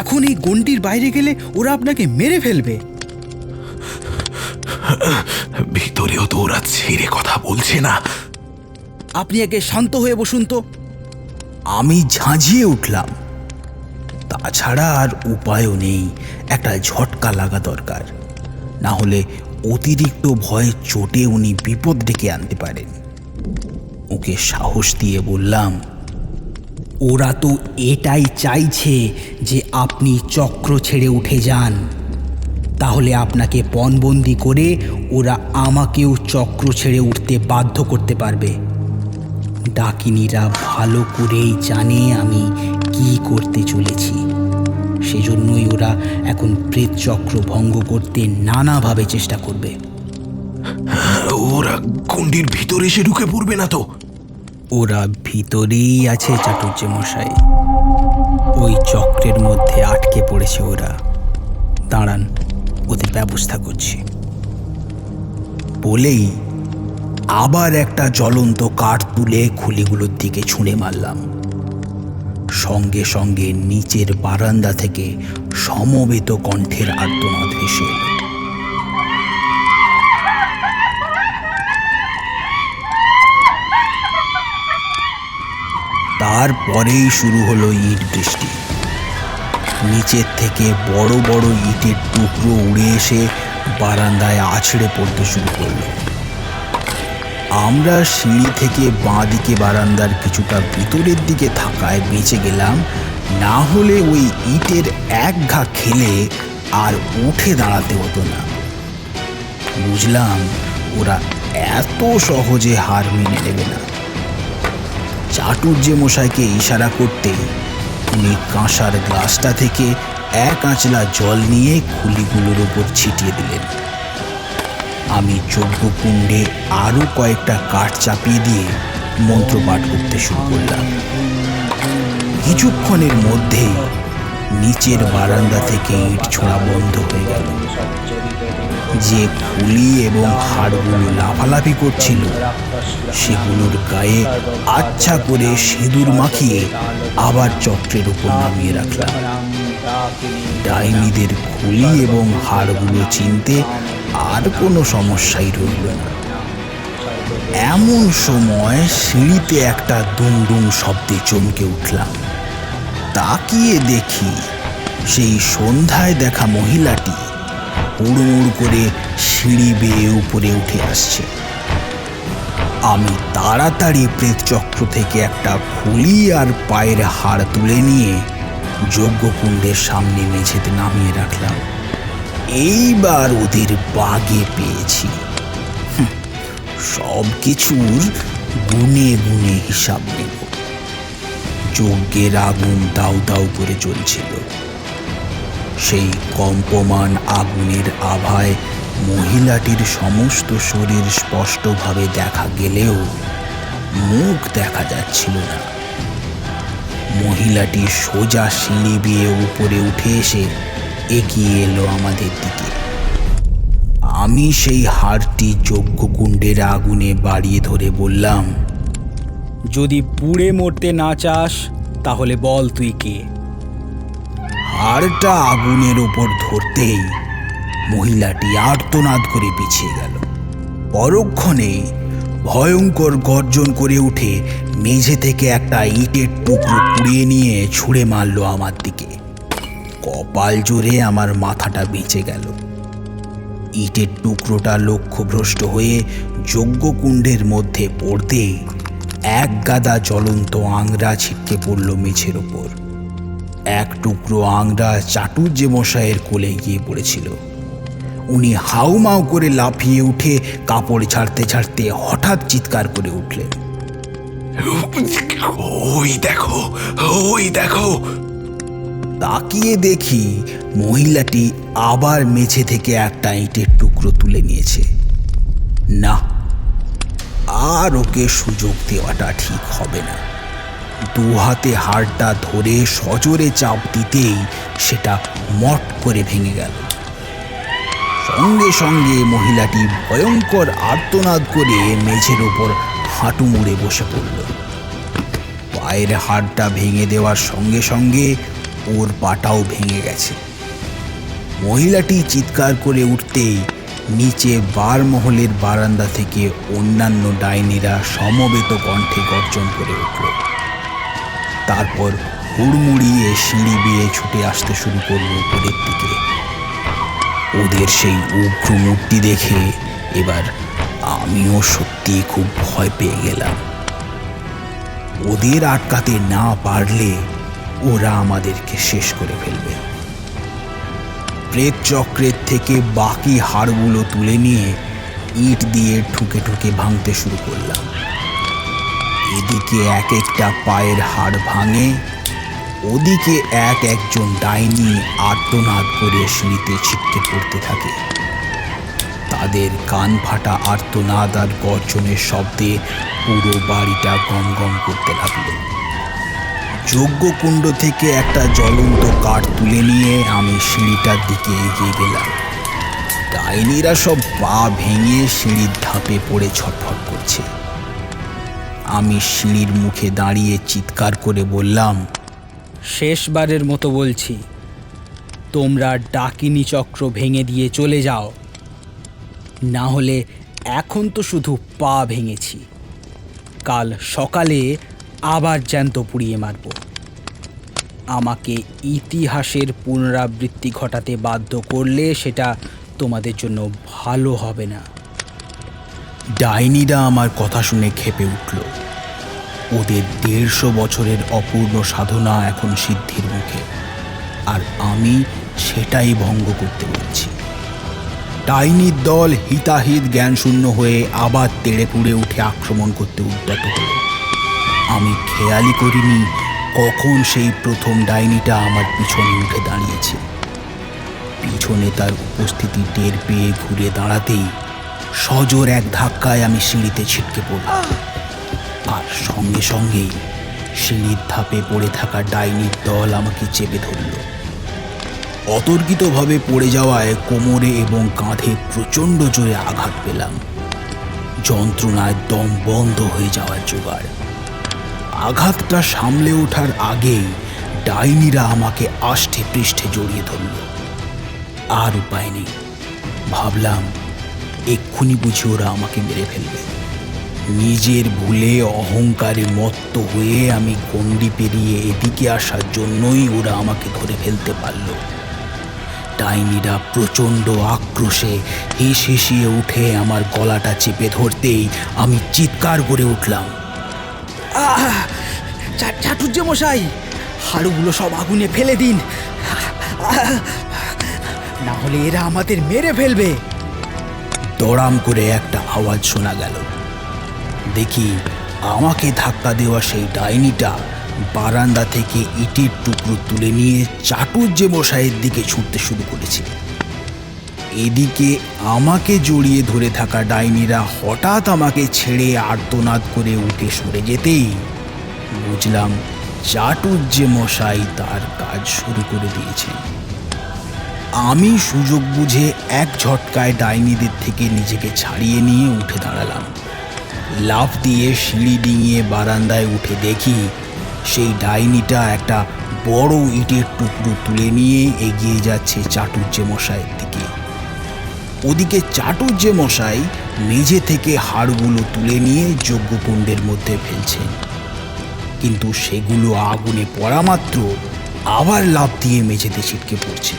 এখন এই গণ্ডির বাইরে গেলে ওরা আপনাকে মেরে ফেলবে। ভিতরেও তো ওরা ছেড়ে কথা বলছে না। আপনি আগে শান্ত হয়ে বসুন তো। আমি ঝাঁঝিয়ে উঠলাম। তাছাড়া আর উপায়ও নেই, একটা ঝটকা লাগা দরকার, না হলে অতিরিক্ত ভয়ে চোটে উনি বিপদ ডেকে আনতে পারেন। ওকে সাহস দিয়ে বললাম, ওরা তো এটাই চাইছে যে আপনি চক্র ছেড়ে উঠে যান। তাহলে আপনাকে পণবন্দি করে ওরা আমাকেও চক্র ছেড়ে উঠতে বাধ্য করতে পারবে। ডাকিনীরা ভালো করেই জানে আমি কি করতে চলেছি। সেজন্যই ওরা এখন প্রেত চক্র ভঙ্গ করতে নানাভাবে চেষ্টা করবে। ওরা গণ্ডির ভিতরে এসে ঢুকে পড়বে না তো? ওরা ভিতরেই আছে চাটুজ্যমশাই, ওই চক্রের মধ্যে আটকে পড়েছে ওরা। দাঁড়ান, ওদের ব্যবস্থা করছি। বলেই আবার একটা জ্বলন্ত কাঠ তুলে খুলিগুলোর দিকে ছুঁড়ে মারলাম। সঙ্গে সঙ্গে নিচের বারান্দা থেকে সমবেত কণ্ঠের আর্তনাদ ভেসে এলো। তারপরেই শুরু হলো ইট বৃষ্টি। নিচের থেকে বড় বড় ইটের টুকরো উড়ে এসে বারান্দায় আছড়ে পড়তে শুরু করলো। আমরা সিঁড়ি থেকে বাঁ দিকে বারান্দার কিছুটা ভিতরের দিকে থাকায় বেঁচে গেলাম, না হলে ওই ইটের এক ঘা খেলে আর উঠে দাঁড়াতে হতো না। বুঝলাম ওরা এত সহজে হার মেনে নেবে না। চাটুজ্যমশাইকে ইশারা করতে উনি কাঁসার গ্লাসটা থেকে এক আঁচলা জল নিয়ে খুলিগুলোর ওপর ছিটিয়ে দিলেন। আমি যজ্ঞকুণ্ডে আরও কয়েকটা কাঠ চাপিয়ে দিয়ে মন্ত্রপাঠ করতে শুরু করলাম। কিছুক্ষণের মধ্যেই নিচের বারান্দা থেকে ইট ছোঁড়া বন্ধ হয়ে গেল। যে খুলি এবং হাড়গুলো লাফালাফি করছিল সেগুলোর গায়ে আচ্ছা করে সিঁদুর মাখিয়ে আবার চক্রের উপর নামিয়ে রাখলাম। ডাইনিদের খুলি এবং হাড়গুলো চিনতে আর কোনো সমস্যাই রইল না। এমন সময় সিঁড়িতে একটা দুমদুম শব্দে চমকে উঠলাম। তাকিয়ে দেখি সেই সন্ধ্যায় দেখা মহিলাটি হুড়মুড় করে সিঁড়ি বেয়ে উপরে উঠে আসছে। আমি তাড়াতাড়ি প্রেতচক্র থেকে একটা খুলি আর পায়ের হাড় তুলে নিয়ে যজ্ঞকুণ্ডের সামনে মেঝেতে নামিয়ে রাখলাম। এইবার ওদের বাগে পেয়েছি। সব কিছুর গুনে গুনে হিসাব নেব। যজ্ঞের আগুন দাউ দাউ করে জ্বলছিল। সেই কম্পমান আগুনের আভায় মহিলাটির সমস্ত শরীর স্পষ্টভাবে দেখা গেলেও মুখ দেখা যাচ্ছিল না। মহিলাটি সোজা সিঁড়ি বেয়ে উপরে উঠে এসে এগিয়ে এলো আমাদের দিকে। আমি সেই হাড়টি যজ্ঞকুণ্ডের আগুনে বাড়িয়ে ধরে বললাম, যদি পুড়ে মরতে না চাস তাহলে বল তুই কে। হাড়টা আগুনের ওপর ধরতেই মহিলাটি আর্তনাদ করে পিছিয়ে গেল। পরক্ষণে ভয়ঙ্কর গর্জন করে উঠে মেঝে থেকে একটা ইটের টুকরো কুড়িয়ে নিয়ে ছুঁড়ে মারল আমার দিকে। কপাল জোরে আমার মাথাটা বেঁচে গেল। ইটের টুকরোটা লক্ষ্যভ্রষ্ট হয়ে যজ্ঞকুণ্ডের মধ্যে পড়তে এক গাদা জ্বলন্ত আংরা ছিটকে পড়ল মেঝের ওপর। এক টুকরো আংরা চাটুজ্যমশাইয়ের কোলে গিয়ে পড়েছিল। উনি হাউমাউ করে লাফিয়ে উঠে কাপড় ছাড়তে ছাড়তে হঠাৎ চিৎকার করে উঠলেন। ওই দেখো, ওই দেখো। তাকিয়ে দেখি মহিলাটি আবার মেঝে থেকে একটা ইটের টুকরো তুলে নিয়েছে। না, আর ওকে সুযোগ দেওয়াটা ঠিক হবে না। দু হাতে হাড়টা ধরে সজোরে চাপ দিতেই সেটা মট করে ভেঙে গেল। সঙ্গে সঙ্গে মহিলাটি ভয়ঙ্কর আর্তনাদ করে মেঝের ওপর হাঁটু মুড়ে বসে পড়ল। পায়ের হাড়টা ভেঙে দেওয়ার সঙ্গে সঙ্গে ওর পাটাও ভেঙে গেছে। মহিলাটি চিৎকার করে উঠতেই নিচে বারমহলের বারান্দা থেকে অন্যান্য ডাইনিরা সমবেত কণ্ঠে গর্জন করে উঠল। তারপর হুড়মুড়িয়ে সিঁড়ি বেয়ে ছুটে আসতে শুরু করল উপরের দিকে। ওদের সেই উগ্র মূর্তি দেখে এবার আমিও সত্যি খুব ভয় পেয়ে গেলাম। ওদের আটকাতে না পারলে ওরা আমাদেরকে শেষ করে ফেলবে। প্রেত চক্রের থেকে বাকি হাড়গুলো তুলে নিয়ে ইট দিয়ে ঠুকে ঠুকে ভাঙতে শুরু করলাম। এদিকে এক একটা পায়ের হাড় ভাঙে, ওদিকে একজন ডাইনি আর্তনাদ করে সিঁড়িতে ছিটকে পড়তে থাকে। তাদের কান ফাটা আর্তনাদ আর গর্জনের শব্দে পুরো বাড়িটা গম গম করতে লাগলো। যজ্ঞকুণ্ড থেকে একটা জ্বলন্ত কাঠ তুলে নিয়ে আমি সিঁড়িটার দিকে এগিয়ে গেলাম। ডাইনিরা সব পা ভেঙে সিঁড়ির ধাপে পড়ে ছটফট করছে। আমি সিঁড়ির মুখে দাঁড়িয়ে চিৎকার করে বললাম, শেষবারের মতো বলছি, তোমরা ডাকিনী চক্র ভেঙে দিয়ে চলে যাও, না হলে এখন তো শুধু পা ভেঙেছি, কাল সকালে আবার জ্যান্ত পুড়িয়ে মারব। আমাকে ইতিহাসের পুনরাবৃত্তি ঘটাতে বাধ্য করলে সেটা তোমাদের জন্য ভালো হবে না। ডাইনিরা আমার কথা শুনে ক্ষেপে উঠল। ওদের 150 বছরের অপূর্ণ সাধনা এখন সিদ্ধির মুখে, আর আমি সেটাই ভঙ্গ করতে বলছি। ডাইনির দল হিতাহিত জ্ঞানশূন্য হয়ে আবার তেড়ে পুড়ে উঠে আক্রমণ করতে উদ্যত হল। আমি খেয়ালই করিনি কখন সেই প্রথম ডাইনিটা আমার পিছনে উঠে দাঁড়িয়েছে। পিছনে তার উপস্থিতি টের পেয়ে ঘুরে দাঁড়াতেই সজোর এক ধাক্কায় আমি সিঁড়িতে ছিটকে পড়লাম, আর সঙ্গে সঙ্গেই সিঁড়ির ধাপে পড়ে থাকা ডাইনির দল আমাকে চেপে ধরল। অতর্কিতভাবে পড়ে যাওয়ায় কোমরে এবং কাঁধে প্রচণ্ড জোরে আঘাত পেলাম। যন্ত্রণায় দম বন্ধ হয়ে যাওয়ার জোগাড়। আঘাতটা সামলে ওঠার আগেই ডাইনিরা আমাকে আষ্টে পৃষ্ঠে জড়িয়ে ধরল। আর উপায় নেই, ভাবলাম এক্ষুনি বুঝি ওরা আমাকে মেরে ফেলবে। নিজের ভুলে অহংকারে মত্ত হয়ে আমি গণ্ডি পেরিয়ে এদিকে আসার জন্যই ওরা আমাকে ধরে ফেলতে পারল। ডাইনিরা প্রচণ্ড আক্রোশে হিসিয়ে উঠে আমার গলাটা চেপে ধরতেই আমি চিৎকার করে উঠলাম, চাটুর্য মশাই, হাড়গুলো সব আগুনে ফেলে দিন, না হলে এরা আমাদের মেরে ফেলবে। দড়াম করে একটা আওয়াজ শোনা গেল। দেখি আমাকে ধাক্কা দেওয়া সেই ডাইনিটা বারান্দা থেকে ইটের টুকরো তুলে নিয়ে চাটুর্য মশাইয়ের দিকে ছুটতে শুরু করেছে। এদিকে আমাকে জড়িয়ে ধরে থাকা ডাইনিরা হঠাৎ আমাকে ছেড়ে আর্তনাদ করে উঠে সরে যেতেই বুঝলাম চাটুর্য মশাই তার কাজ শুরু করে দিয়েছেন। আমি সুযোগ বুঝে এক ঝটকায় ডাইনিদের থেকে নিজেকে ছাড়িয়ে নিয়ে উঠে দাঁড়ালাম। লাফ দিয়ে সিঁড়ি ডিঙিয়ে বারান্দায় উঠে দেখি সেই ডাইনিটা একটা বড় ইটের টুকরো তুলে নিয়ে এগিয়ে যাচ্ছে চাটুর্য মশাইয়ের দিকে। ওদিকে চাটুর্য মশাই মেঝে থেকে হাড়গুলো তুলে নিয়ে যজ্ঞকুণ্ডের মধ্যে ফেলছেন, কিন্তু সেগুলো আগুনে পড়া মাত্র আবার লাফ দিয়ে মেঝেতে ছিটকে পড়ছে।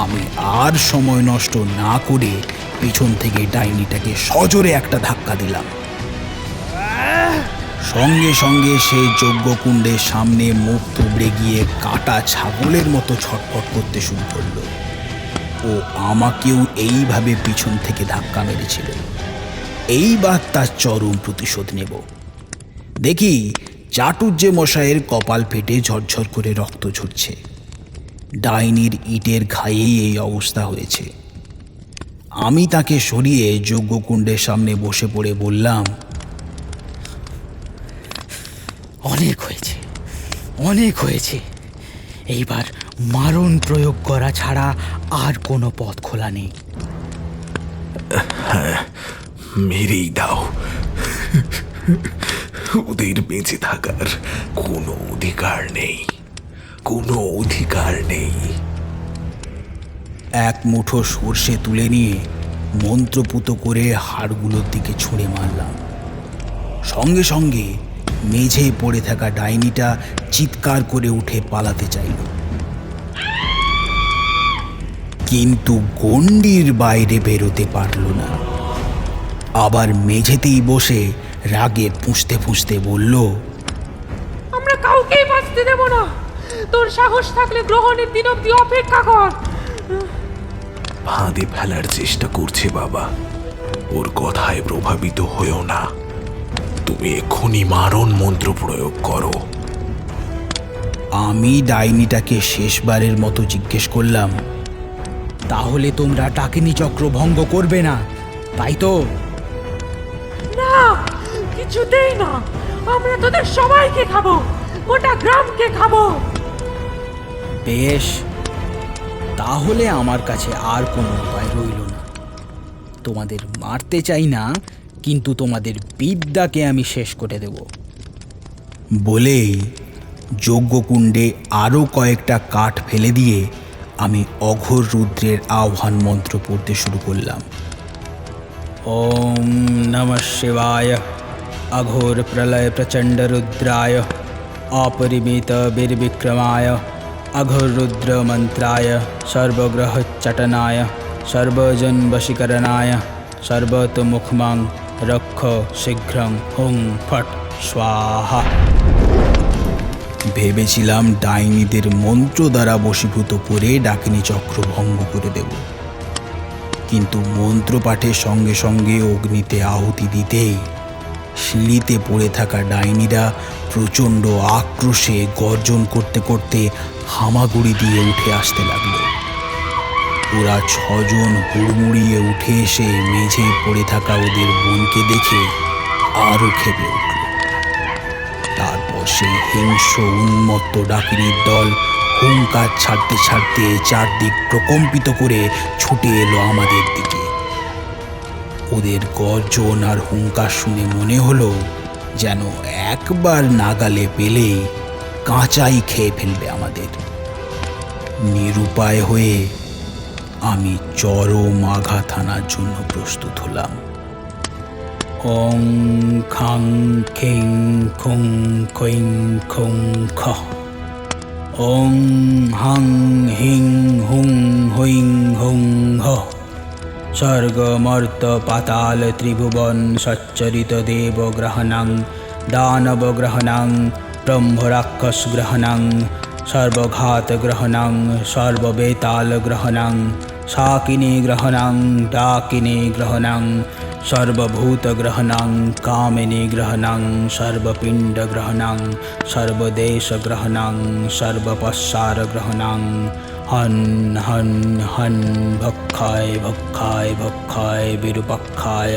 আমি আর সময় নষ্ট না করে পিছন থেকে ডাইনিটাকে সজোরে একটা ধাক্কা দিলাম। সঙ্গে সঙ্গে সে যজ্ঞকুণ্ডের সামনে মুখ থুবড়ে গিয়ে কাটা ছাগলের মতো ছটফট করতে শুরু করলো। ও আমাকেও এইভাবে পিছন থেকে ধাক্কা মেরেছিল। এইবার তার চরম প্রতিশোধ নেব। দেখি চাটুর্যে মশাইয়ের কপাল ফেটে ঝরঝর করে রক্ত ঝরছে। ডাইনির ইটের ঘায়েই এই অবস্থা হয়েছে। আমি তাকে সরিয়ে যজ্ঞকুণ্ডের সামনে বসে পড়ে বললাম, অনেক হয়েছে, অনেক হয়েছে। এইবার মারণ প্রয়োগ করা ছাড়া আর কোনো পথ খোলা নেই। মেরেই দাও। ওদের বেঁচে থাকার কোনো অধিকার নেই, কোনো অধিকার নেই। এক মুঠো সর্ষে তুলে নিয়ে মন্ত্রপুত করে হাড়গুলোর দিকে ছুঁড়ে মারলাম। সঙ্গে সঙ্গে মেঝে পড়ে থাকা ডাইনিটা চিৎকার করে উঠে পালাতে চাইল, কিন্তু গণ্ডির বাইরে বেরোতে পারল না। আবার মেঝেতেই বসে রাগে ফুঁসতে ফুঁসতে বলল, আমরা কাউকেই বাঁচতে দেব না। তোর সাহস থাকলে গ্রহণের দিন অব্দি অপেক্ষা কর। ফাঁদে ফেলার চেষ্টা করছে বাবা, ওর কথায় প্রভাবিত হয়েও না। তুমি এক্ষুনি মারণ মন্ত্র প্রয়োগ করো। আমি ডাইনিটাকে শেষবারের মতো জিজ্ঞেস করলাম, তাহলে তোমরা ডাকিনী চক্র ভঙ্গ করবে না, তাই তো? না, কিছুতেই না। আমরা তোদের সবাইকে খাবো, গোটা গ্রামকে খাবো। বেশ, তাহলে আমার কাছে আর কোনো উপায় রইল না। তোমাদের মারতে চাই না, কিন্তু তোমাদের বিদ্যাকে আমি শেষ করে দেব। বলেই যজ্ঞকুণ্ডে আরও কয়েকটা কাঠ ফেলে দিয়ে আমি অঘোর রুদ্রের আহ্বান মন্ত্র পড়তে শুরু করলাম। ওম নমঃ শিবায় अघोर प्रलय प्रचंड रुद्राय अपरिमित वीरविक्रमाय अघोर रुद्र मंत्राय सर्वग्रह चटनाय सर्वजन वशीकरणाय सर्वतोमुखमां रक्ष शीघ्रं हुं फट स्वाहा। ভেবেছিলাম ডাইনিদের মন্ত্র দ্বারা বশীভূত করে ডাকিনী চক্র ভঙ্গ করে দেব, কিন্তু মন্ত্র পাঠের সঙ্গে সঙ্গে অগ্নিতে আহুতি দিতেই সিঁড়িতে পড়ে থাকা ডাইনিরা প্রচণ্ড আক্রোশে গর্জন করতে করতে হামাগুড়ি দিয়ে উঠে আসতে লাগলো। ওরা 6 জন হুড়মুড়িয়ে উঠে এসে মেঝে পড়ে থাকা ওদের বোনকে দেখে আরও খেপে উঠল। তারপর সেই হিংস্র উন্মত্ত ডাকিনীর দল হুঙ্কার ছাড়তে ছাড়তে চারদিক প্রকম্পিত করে ছুটে এলো আমাদের দিকে। ওদের গর্জন আর হুঙ্কার শুনে মনে হলো যেন একবার নাগালে পেলে কাঁচাই খেয়ে ফেলবে আমাদের। নিরুপায় হয়ে আমি চরম আঘাত হানার জন্য প্রস্তুত হলাম। ওং খাং খিং খুং খৈং খুং খ ওং হাং হিং হুং হৈং হুং হ স্বর্গমর্ত পাতাল ত্রিভুবন সচ্চরিত দেবগ্রহণাং দানবগ্রহণাং ব্রহ্মরাক্ষসগ্রহণাং সর্বঘাতগ্রহণাং সর্ববেতালগ্রহণাং শাকিনীগ্রহণাং ডাকিনীগ্রহণাং সর্বভূতগ্রহণাং কামিনীগ্রহণাং সর্বপিণ্ডগ্রহণাং সর্বদেশগ্রহণাং সর্বপশ্চারগ্রহণাং হন হন হন ভক্ষায় ভক্ষায় ভক্ষায় বিরূপাক্ষায়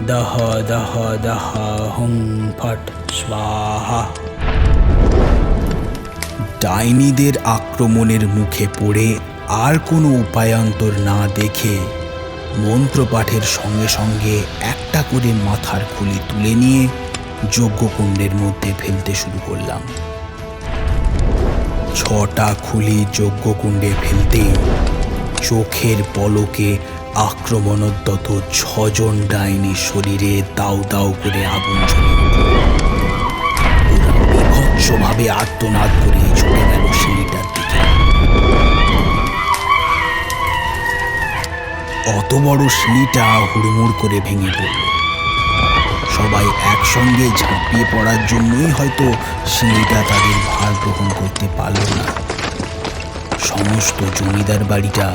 দহ দহ দহ হুং ফট স্বাহা। ডাইনিদের আক্রমণের মুখে পড়ে আর কোনো উপায়ান্তর না দেখে মন্ত্রপাঠের সঙ্গে সঙ্গে একটা করে মাথার খুলি তুলে নিয়ে যজ্ঞকুণ্ডের মধ্যে ফেলতে শুরু করলাম। 6টা খুলি যজ্ঞকুণ্ডে ফেলতে চোখের পলকে আক্রমণোদ্যত 6 জন ডাইনির শরীরে দাউ দাউ করে আগুন জ্বলে উঠল। ওরা বিভৎসভাবে আর্তনাদ করে ছুটে গেল সিঁড়িটার দিকে। অত বড় সিঁড়িটা হুড়মুড় করে ভেঙে পড়ল। সবাই একসঙ্গে ঝাঁপিয়ে পড়ার জন্যই হয়তো সিঁড়িটা তাদের ভার গ্রহণ করতে পারল না। সমস্ত জমিদার বাড়িটা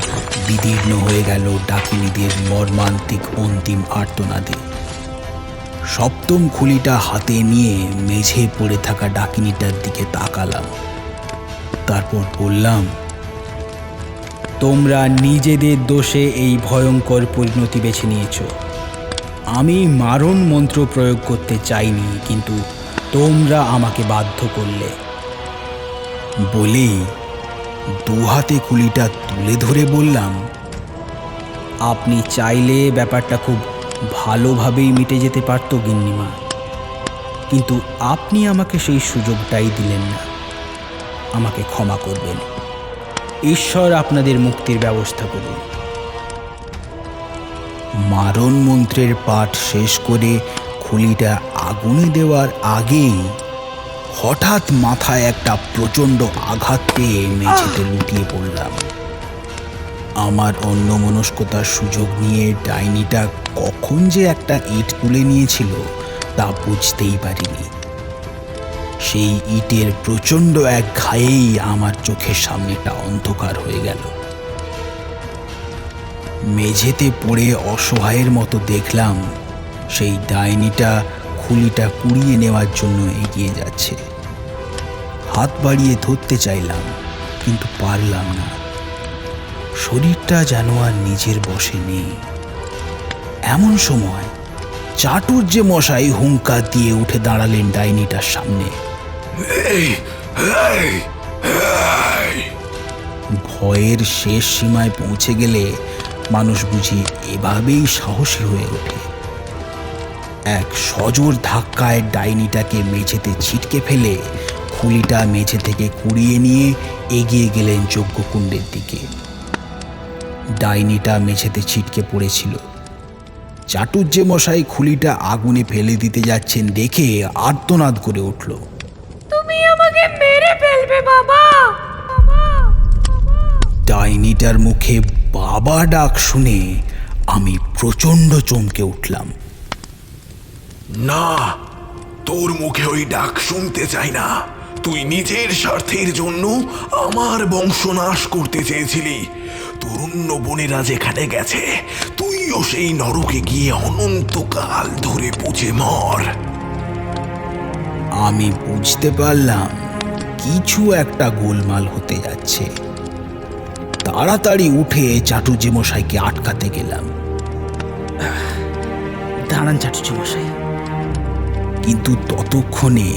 বিদীর্ণ হয়ে গেল ডাকিনীদের মর্মান্তিক অন্তিম আর্তনাদে। সপ্তম খুলিটা হাতে নিয়ে মেঝে পড়ে থাকা ডাকিনীটার দিকে তাকালাম। তারপর বললাম, তোমরা নিজেদের দোষে এই ভয়ঙ্কর পরিণতি বেছে নিয়েছ। আমি মারণ মন্ত্র প্রয়োগ করতে চাইনি, কিন্তু তোমরা আমাকে বাধ্য করলে। বলেই দুহাতে খুলিটা তুলে ধরে বললাম, আপনি চাইলে ব্যাপারটা খুব ভালোভাবেই মিটে যেতে পারত গিন্নিমা, কিন্তু আপনি আমাকে সেই সুযোগটাই দিলেন না। আমাকে ক্ষমা করবেন। ঈশ্বর আপনাদের মুক্তির ব্যবস্থা করুন। মারণ মন্ত্রের পাঠ শেষ করে খুলিটা আগুনে দেওয়ার আগেই হঠাৎ মাথায় একটা প্রচণ্ড আঘাত পেয়ে মেঝেতে লুটিয়ে পড়লাম। আমার অন্যমনস্কতার সুযোগ নিয়ে ডাইনিটা কখন যে একটা ইট তুলে নিয়েছিল তা বুঝতেই পারিনি। সেই ইটের প্রচণ্ড এক ঘায়েই আমার চোখের সামনেটা অন্ধকার হয়ে গেল। মেঝেতে পড়ে অসহায়ের মতো দেখলাম সেই ডাইনিটা খুলিটা কুড়িয়ে নেওয়ার জন্য এগিয়ে যাচ্ছে। হাত বাড়িয়ে ধরতে চাইলাম, কিন্তু পারলাম না। শরীরটা যেন আর নিজের বশে নেই। এমন সময় চাটুর্যে মশাই হুঙ্কার দিয়ে উঠে দাঁড়ালেন ডাইনিটার সামনে। ভয়ের শেষ সীমায় পৌঁছে গেলে মানুষ বুঝি এভাবেই সাহসী হয়ে ওঠে। এক সজোর ধাক্কায় ডাইনিটাকে মেঝেতে ছিটকে ফেলে খুলিটা মেঝে থেকে কুড়িয়ে নিয়ে এগিয়ে গেলেন যজ্ঞকুণ্ডের দিকে। ডাইনিটা মেঝেতে ছিটকে পড়েছিল। চাটুর্যে মশাই খুলিটা আগুনে ফেলে দিতে যাচ্ছেন দেখে আর্তনাদ করে উঠল, তুমি আমাকে মেরে ফেলবে বাবা। ডাইনিটার মুখে বাবা ডাক শুনে আমি প্রচণ্ড চমকে উঠলাম। না, তোর মুখে ওই ডাক শুনতে চাই না। তুই নিজের স্বার্থের জন্য আমার বংশনাশ করতে চেয়েছিলি। তোর অন্য বোনেরা যেখানে গেছে, তুইও সেই নরকে গিয়ে অনন্তকাল ধরে পচে মর। আমি বুঝতে পারলাম কিছু একটা গোলমাল হতে যাচ্ছে। তাড়াতাড়ি উঠে চাটুর্যে মশাইকে আটকাতে গেলাম। দাঁড়ান চাটুর্যে মশাই। কিন্তু ততক্ষণে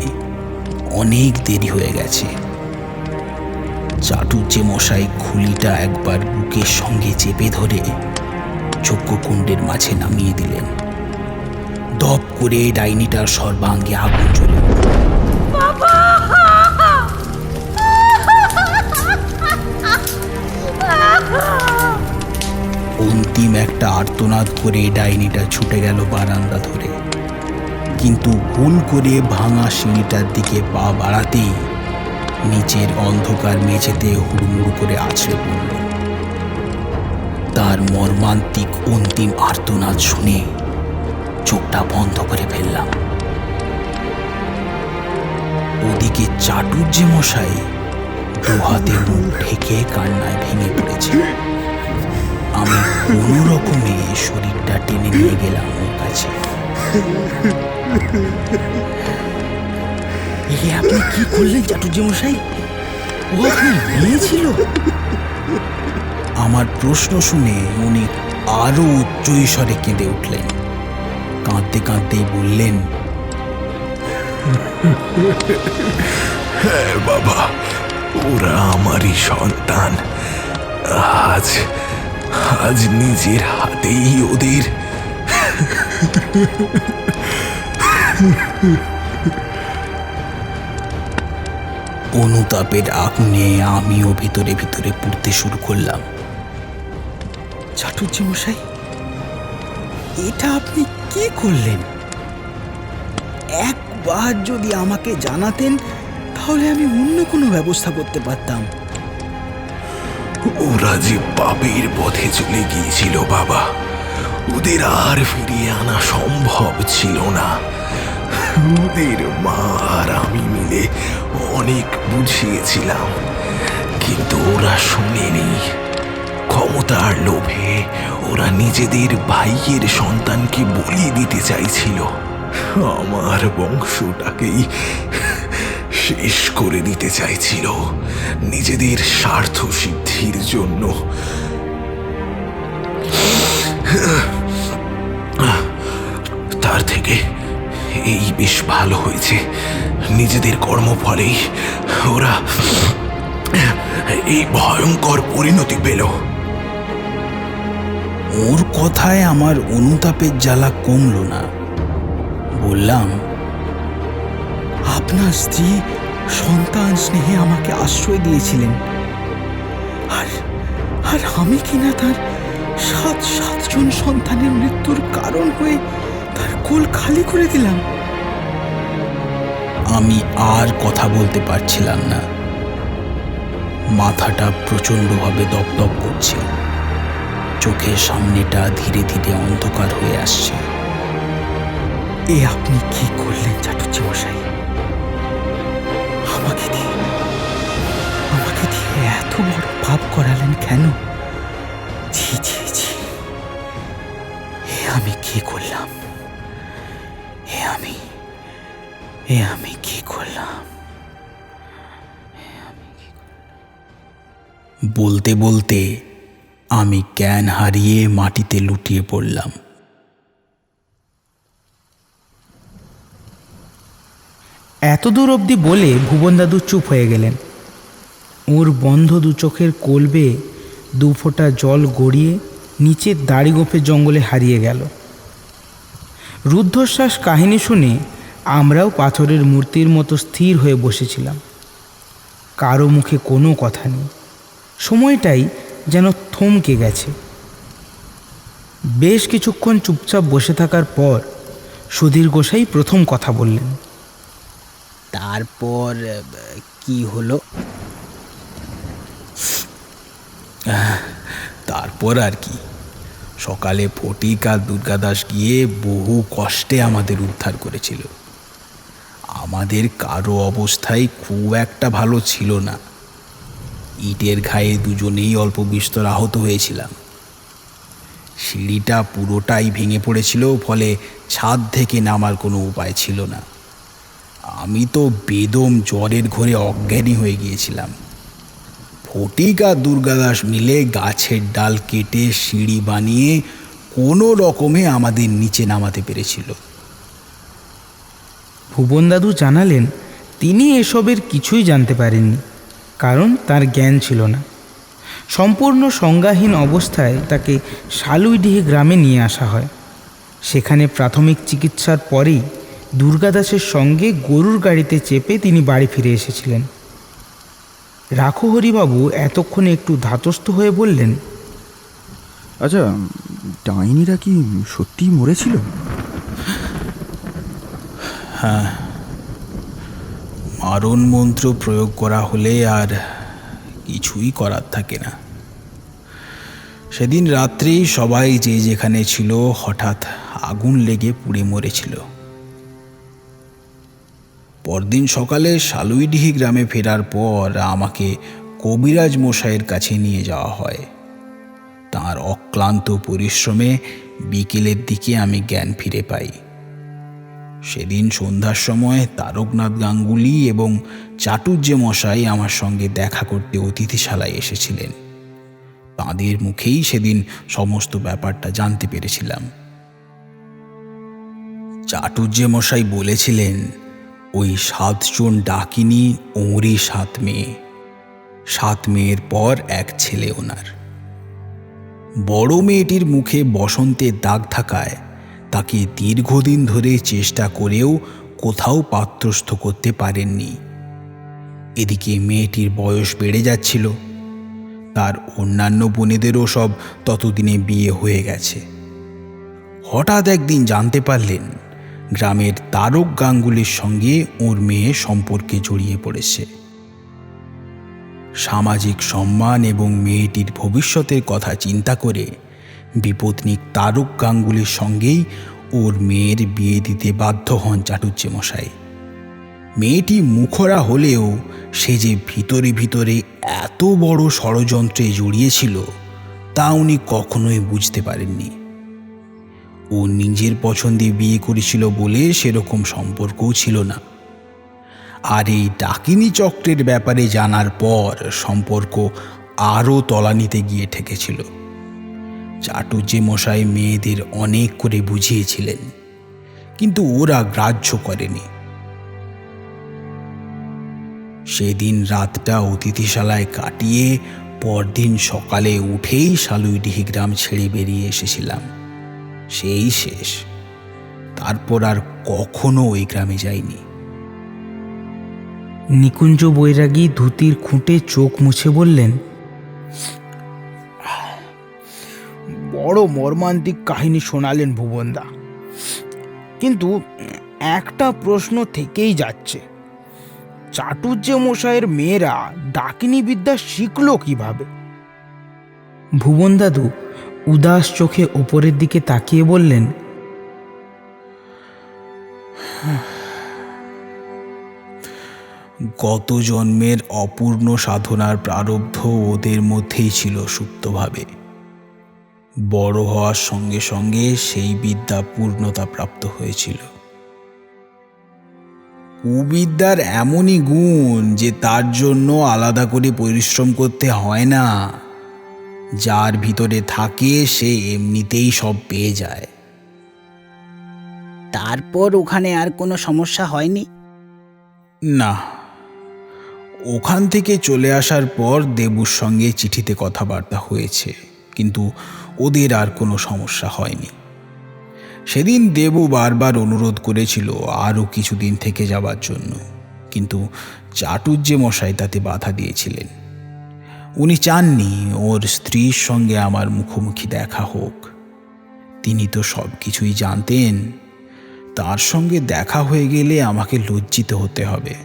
অনেক দেরি হয়ে গেছে। চাটুর্যে মশাই খুলিটা একবার বুকের সঙ্গে চেপে ধরে যজ্ঞকুণ্ডের মাঝে নামিয়ে দিলেন। দপ করে ডাইনিটার সর্বাঙ্গে আগুন জ্বলে উঠল। অন্তিম একটা আর্তনাদ করে ডাইনিটা ছুটে গেল বারান্দা ধরে, কিন্তু ভুল করে ভাঙা সিঁড়িটার দিকে পা বাড়াতেই নিচের অন্ধকার মেঝেতে হুড়মুড় করে আছড়ে পড়ল। তার মর্মান্তিক অন্তিম আর্তনাদ শুনে চোখটা বন্ধ করে ফেললাম। ওদিকে চাটুর্যে মশাই দুহাতে মুখ ঢেকে কান্নায় ভেঙে পড়েছে। আমি কোনো রকমে শরীরটা টেনে নিয়ে গেলাম ওর কাছে। আপনি কি করলেন চাটুর্যে মশাই? ও আপনার মেয়ে ছিল? আমার প্রশ্ন শুনে উনি আরো উচ্চ স্বরে কেঁদে উঠলেন। কাঁদতে কাঁদতেই বললেন, হ্যাঁ বাবা, ওরা আমারই সন্তান। আজ আজ নিজের হাতেই ওদের অনুতাপের আগুনে আমিও ভিতরে ভিতরে পুড়তে শুরু করলাম। চাটুর্যে মশাই, এটা আপনি কি করলেন? একবার যদি আমাকে জানাতেন, তাহলে আমি অন্য কোনো ব্যবস্থা করতে পারতাম। ওরা যে পাপের পথে চলে গিয়েছিল বাবা, ওদের আর ফিরিয়ে আনা সম্ভব ছিল না। ওদের মা আর আমি মিলে অনেক বুঝিয়েছিলাম, কিন্তু ওরা শোনেনি। ক্ষমতার লোভে ওরা নিজেদের ভাইয়ের সন্তানকে বলি দিতে চাইছিল। আমার বংশটাকেই শেষ করে দিতে চাইছিল নিজেদের স্বার্থ সিদ্ধির জন্য। তার থেকে এই বেশ ভালো হয়েছে, নিজেদের কর্মফলেই ওরা এই ভয়ঙ্কর পরিণতি পেল। ওর কথায় আমার অনুতাপের জ্বালা কমল না। বললাম, আপনার স্ত্রী সন্তান স্নেহে আমাকে আশ্রয় দিয়েছিলেন, আর আর আমি কিনা তার সাতজন সন্তানের মৃত্যুর কারণ হয়ে তার কোল খালি করে দিলাম। আমি আর কথা বলতে পারছিলাম না। মাথাটা প্রচণ্ডভাবে দপদপ করছে, চোখের সামনেটা ধীরে ধীরে অন্ধকার হয়ে আসছে। এ আপনি কি করলেন চাটুজ্জে মশাই? আমাকে দিয়ে এত বড় পাপ করালেন কেন? ছি ছি ছি, এ আমি কি করলাম? এ আমি কি করলাম? বলতে বলতে আমি জ্ঞান হারিয়ে মাটিতে লুটিয়ে পড়লাম। এতদূর অবধি বলে ভুবন দাদু চুপ হয়ে গেলেন। ওর বন্ধ দু চোখের কোল বেয়ে 2 ফোঁটা জল গড়িয়ে নিচের দাড়িগোফের জঙ্গলে হারিয়ে গেল। রুদ্ধশ্বাস কাহিনী শুনে আমরাও পাথরের মূর্তির মতো স্থির হয়ে বসেছিলাম। কারো মুখে কোনো কথা নেই। সময়টাই যেন থমকে গেছে। বেশ কিছুক্ষণ চুপচাপ বসে থাকার পর সুধীর গোসাই প্রথম কথা বললেন। তারপর কি হলো? তারপর আর কি, সকালে ফটিক আর দুর্গাদাস গিয়ে বহু কষ্টে আমাদের উদ্ধার করেছিল। আমাদের কারো অবস্থাই খুব একটা ভালো ছিল না। ইটের ঘায়ে দুজনেই অল্প বিস্তর আহত হয়েছিলাম। সিঁড়িটা পুরোটাই ভেঙে পড়েছিল, ফলে ছাদ থেকে নামার কোনো উপায় ছিল না। আমি তো বেদম জ্বরের ঘোরে অজ্ঞানী হয়ে গিয়েছিলাম। ফটিক আর দুর্গাদাস মিলে গাছের ডাল কেটে সিঁড়ি বানিয়ে কোনো রকমে আমাদের নিচে নামাতে পেরেছিল। ভুবন দাদু জানালেন তিনি এসবের কিছুই জানতে পারেননি, কারণ তার জ্ঞান ছিল না। সম্পূর্ণ সংজ্ঞাহীন অবস্থায় তাকে শালুইডিহি গ্রামে নিয়ে আসা হয়। সেখানে প্রাথমিক চিকিৎসার পরেই দুর্গাদাসের সঙ্গে গরুর গাড়িতে চেপে তিনি বাড়ি ফিরে এসেছিলেন। রাখহরিবাবু এতক্ষণে একটু ধাতস্থ হয়ে বললেন, আচ্ছা, ডাইনিরা কি সত্যিই মরেছিল? হ্যাঁ, মারণ মন্ত্র প্রয়োগ করা হলে আর কিছুই করার থাকে না। সেদিন রাত্রেই সবাই যে যেখানে ছিল হঠাৎ আগুন লেগে পুড়ে মরেছিল। পরদিন সকালে শালুইডিহি গ্রামে ফেরার পর আমাকে কবিরাজ মশাইয়ের কাছে নিয়ে যাওয়া হয়। তাঁর অক্লান্ত পরিশ্রমে বিকেলের দিকে আমি জ্ঞান ফিরে পাই। সেদিন সন্ধ্যার সময় তারকনাথ গাঙ্গুলি এবং চাটুজ্জে মশাই আমার সঙ্গে দেখা করতে অতিথিশালায় এসেছিলেন। তাঁদের মুখেই সেদিন সমস্ত ব্যাপারটা জানতে পেরেছিলাম। চাটুজ্জে মশাই বলেছিলেন ওই 7 জন ডাকিনী ওঁরই 7 মেয়ে। 7 মেয়ের পর এক ছেলে ওনার। বড় মেয়েটির মুখে বসন্তের দাগ থাকায় তাকে দীর্ঘদিন ধরে চেষ্টা করেও কোথাও পাত্রস্থ করতে পারেননি। এদিকে মেয়েটির বয়স বেড়ে যাচ্ছিল। তার অন্যান্য বোনেদেরও সব ততদিনে বিয়ে হয়ে গেছে। হঠাৎ একদিন জানতে পারলেন গ্রামের তারক গাঙ্গুলির সঙ্গে ওর মেয়ে সম্পর্কে জড়িয়ে পড়েছে। সামাজিক সম্মান এবং মেয়েটির ভবিষ্যতের কথা চিন্তা করে বিপত্নিক তারক গাঙ্গুলির সঙ্গেই ওর মেয়ের বিয়ে দিতে বাধ্য হন চাটুজ্জে মশাই। মেয়েটি মুখরা হলেও সে যে ভিতরে ভিতরে এত বড় ষড়যন্ত্রে জড়িয়েছিল তা উনি কখনোই বুঝতে পারেননি। ও নিজের পছন্দে বিয়ে করেছিল বলে সেরকম সম্পর্কও ছিল না। আর এই ডাকিনী চক্রের ব্যাপারে জানার পর সম্পর্ক আরও তলানিতে গিয়ে ঠেকেছিল। চাটুজ্জে মশাই মেয়েদের অনেক করে বুঝিয়েছিলেন, কিন্তু ওরা গ্রাহ্য করেনি। সেদিন রাতটা অতিথিশালায় কাটিয়ে পরদিন সকালে উঠেই শালুইডিহি গ্রাম ছেড়ে বেরিয়ে এসেছিলাম। সেই শেষ, তারপর আর কখনো ওই গ্রামে যাইনি। নিকুঞ্জ বৈরাগী ধুতির খুঁটে চোখ মুছে বললেন, বড় মর্মান্তিক কাহিনী শোনালেন ভুবনদা, কিন্তু একটা প্রশ্ন থেকেই যাচ্ছে, চাটুজ্জে মশাইয়ের মেয়েরা ডাকিনী বিদ্যা শিখল কিভাবে? ভুবন দাদু উদাস চোখে ওপরের দিকে তাকিয়ে বললেন, গত জন্মের অপূর্ণ সাধনার প্রারব্ধ ওদের মধ্যেই ছিল সুপ্তভাবে। বড় হওয়ার সঙ্গে সঙ্গে সেই বিদ্যা পূর্ণতা প্রাপ্ত হয়েছিল। কুবিদ্যার এমনই গুণ যে তার জন্য আলাদা করে পরিশ্রম করতে হয় না। যার ভিতরে থাকে সে এমনিতেই সব পেয়ে যায়। তারপর ওখানে আর কোনো সমস্যা হয়নি? না, ওখান থেকে চলে আসার পর দেবুর সঙ্গে চিঠিতে কথাবার্তা হয়েছে, কিন্তু ওদের আর কোনো সমস্যা হয়নি। সেদিন দেবু বারবার অনুরোধ করেছিল আরও কিছুদিন থেকে যাবার জন্য, কিন্তু চাটুজ্জে মশাই তাতে বাধা দিয়েছিলেন। উনি চাননি ওর স্ত্রীর সঙ্গে আমার মুখোমুখি দেখা হোক। তিনি তো সব কিছুই জানতেন। তার সঙ্গে দেখা হয়ে গেলে আমাকে লজ্জিত হতে হবে।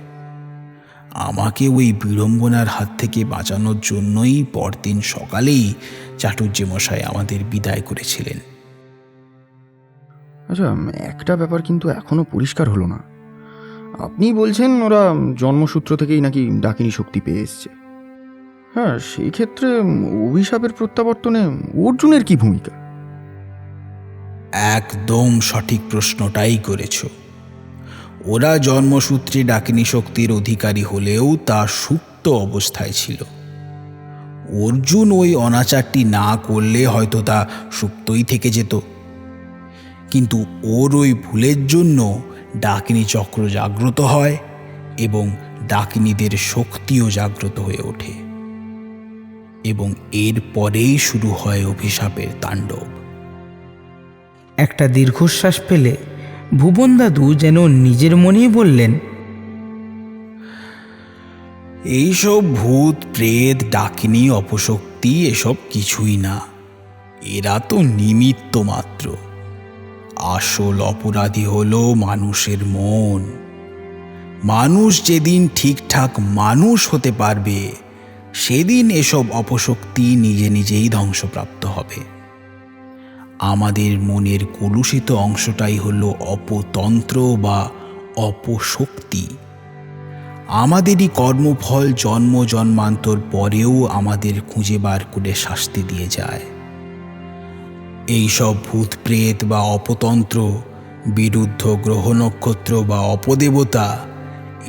আমাকে ওই বিড়ম্বনার হাত থেকে বাঁচানোর জন্যই পরদিন সকালেই চাটুজ্জে মশাই আমাদের বিদায় করেছিলেন। আচ্ছা, একটা ব্যাপার কিন্তু এখনো পরিষ্কার হলো না। আপনি বলছেন ওরা জন্মসূত্র থেকেই নাকি ডাকিনী শক্তি পেয়ে এসছে। হ্যাঁ, সেই ক্ষেত্রে অভিশাপের প্রত্যাবর্তনে অর্জুনের কি ভূমিকা? একদম সঠিক প্রশ্নটাই করেছ। ওরা জন্মসূত্রে ডাকিনী শক্তির অধিকারী হলেও তা সুপ্ত অবস্থায় ছিল। অর্জুন ওই অনাচারটি না করলে হয়তো তা সুপ্তই থেকে যেত, কিন্তু ওর ওই ভুলের জন্য ডাকিনী চক্র জাগ্রত হয় এবং ডাকিনীদের শক্তিও জাগ্রত হয়ে ওঠে, এবং এর পরেই শুরু হয় অভিশাপের তাণ্ডব। একটা দীর্ঘশ্বাস ফেলে ভুবন দাদু যেন নিজের মনেই বললেন, এইসব ভূত প্রেত ডাকিনী অপশক্তি এসব কিছুই না। এরা তো নিমিত্ত মাত্র। আসল অপরাধী হলো মানুষের মন। মানুষ যেদিন ঠিকঠাক মানুষ হতে পারবে সেদিন এসব অপশক্তি নিজে নিজেই ধ্বংসপ্রাপ্ত হবে। আমাদের মনের কলুষিত অংশটাই হলো অপতন্ত্র বা অপশক্তি। আমাদেরই কর্মফল জন্ম জন্মান্তর পরেও আমাদের খুঁজে বার করে শাস্তি দিয়ে যায়। এইসব ভূত প্রেত বা অপতন্ত্র, বিরুদ্ধ গ্রহ নক্ষত্র বা অপদেবতা,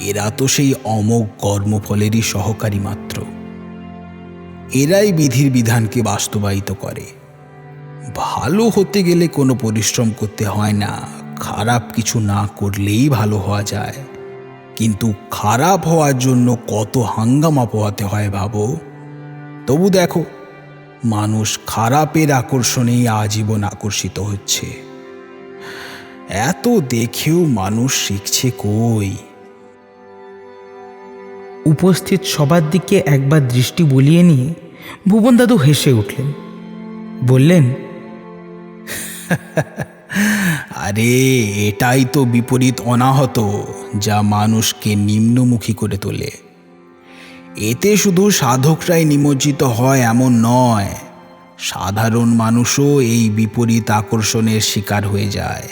এরা তো সেই অমোঘ কর্মফলেরই সহকারী মাত্র। এরাই বিধির বিধানকে বাস্তবায়িত করে। ভালো হতে গেলে কোনো পরিশ্রম করতে হয় না। খারাপ কিছু না করলেই ভালো হওয়া যায়, কিন্তু খারাপ হওয়ার জন্য কত হাঙ্গামা পোহাতে হয় ভাবো। তবু দেখো, মানুষ খারাপের আকর্ষণেই আজীবন আকর্ষিত হচ্ছে। এত দেখেও মানুষ শিখছে কই? উপস্থিত সবার দিকে একবার দৃষ্টি বুলিয়ে নিয়ে ভুবন দাদু হেসে উঠলেন, বললেন, আরে এটাই তো বিপরীত অনাহত, যা মানুষকে নিম্নমুখী করে তোলে। এতে শুধু সাধকরাই নিমজ্জিত হয় এমন নয়, সাধারণ মানুষও এই বিপরীত আকর্ষণের শিকার হয়ে যায়।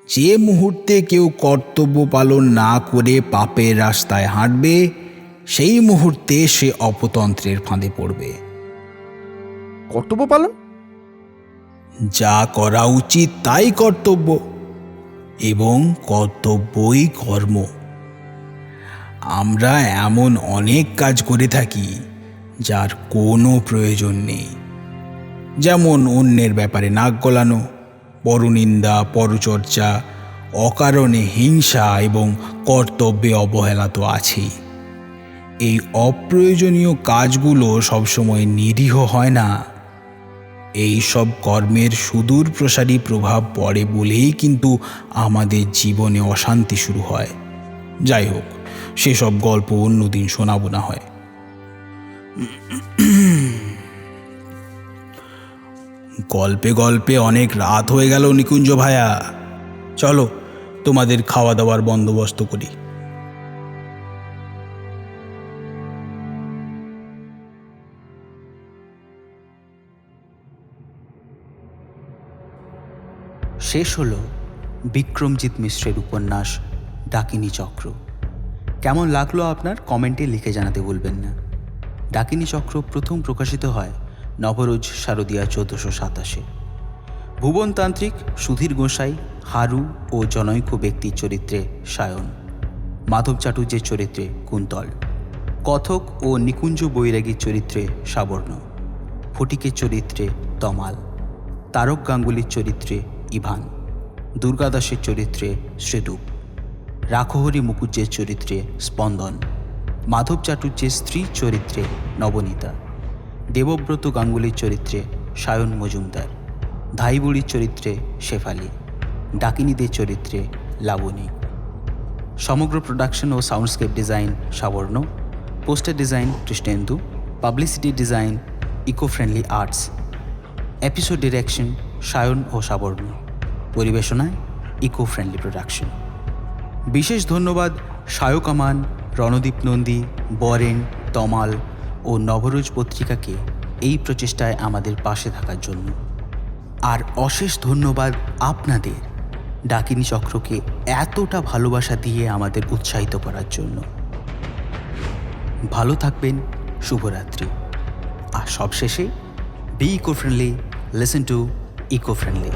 যে মুহূর্তে কেউ কর্তব্য পালন না করে পাপের রাস্তায় হাঁটবে, সেই মুহূর্তে সে অপতন্ত্রের ফাঁদে পড়বে। কর্তব্য পালন? যা করা উচিত তাই কর্তব্য, এবং কর্তব্যই কর্ম। আমরা এমন অনেক কাজ করে থাকি যার কোনো প্রয়োজন নেই, যেমন অন্যের ব্যাপারে নাক গলানো, পরনিন্দা, পরচর্চা, অকারণে হিংসা এবং কর্তব্যে অবহেলা তো আছেই। এই অপ্রয়োজনীয় কাজগুলো সবসময় নিরীহ হয় না। এই সব কর্মের সুদূর প্রসারী প্রভাব পড়ে বলেই কিন্তু আমাদের জীবনে অশান্তি শুরু হয়। যাই হোক, সেসব গল্প অন্যদিন শোনাবো না হয়। গল্পে গল্পে অনেক রাত হয়ে গেল নিকুঞ্জ ভায়া, চলো তোমাদের খাওয়া দাওয়ার বন্দোবস্ত করি। শেষ হলো বিক্রমজিৎ মিশ্রের উপন্যাস ডাকিনী চক্র। কেমন লাগলো আপনার কমেন্টে লিখে জানাতে ভুলবেন না। ডাকিনী চক্র প্রথম প্রকাশিত হয় নবরোজ শারদিয়া 1487। ভুবনতান্ত্রিক, সুধীর গোসাই, হারু ও জনৈক ব্যক্তির চরিত্রে সায়ন, মাধব চাটুর্যের চরিত্রে কুন্তল, কথক ও নিকুঞ্জ বৈরাগীর চরিত্রে সাবর্ণ, ফটিকের চরিত্রে তমাল, তারক গাঙ্গুলির চরিত্রে ইভান, দুর্গাদাসের চরিত্রে শ্রীদূপ, রাখহরি মুকুজ্জের চরিত্রে স্পন্দন, মাধব চাটুর্যের স্ত্রীর চরিত্রে নবনীতা, দেবব্রত গাঙ্গুলির চরিত্রে সায়ন মজুমদার, ধাইবুড়ির চরিত্রে শেফালি, ডাকিনীদের চরিত্রে লাবণী। সমগ্র প্রোডাকশন ও soundscape design Sabarna, poster design Krishnendu, publicity design eco friendly arts, episode direction Sayan ও সাবর্ণ, পরিবেশনায় ইকো ফ্রেন্ডলি প্রোডাকশন। বিশেষ ধন্যবাদ সায়ক আমান, রণদীপ নন্দী, বরেন, তমাল ও নবরোজ পত্রিকাকে এই প্রচেষ্টায় আমাদের পাশে থাকার জন্য। আর অশেষ ধন্যবাদ আপনাদের ডাকিনী চক্রকে এতটা ভালোবাসা দিয়ে আমাদের উৎসাহিত করার জন্য। ভালো থাকবেন, শুভরাত্রি। আর সবশেষে be eco friendly, listen to eco friendly.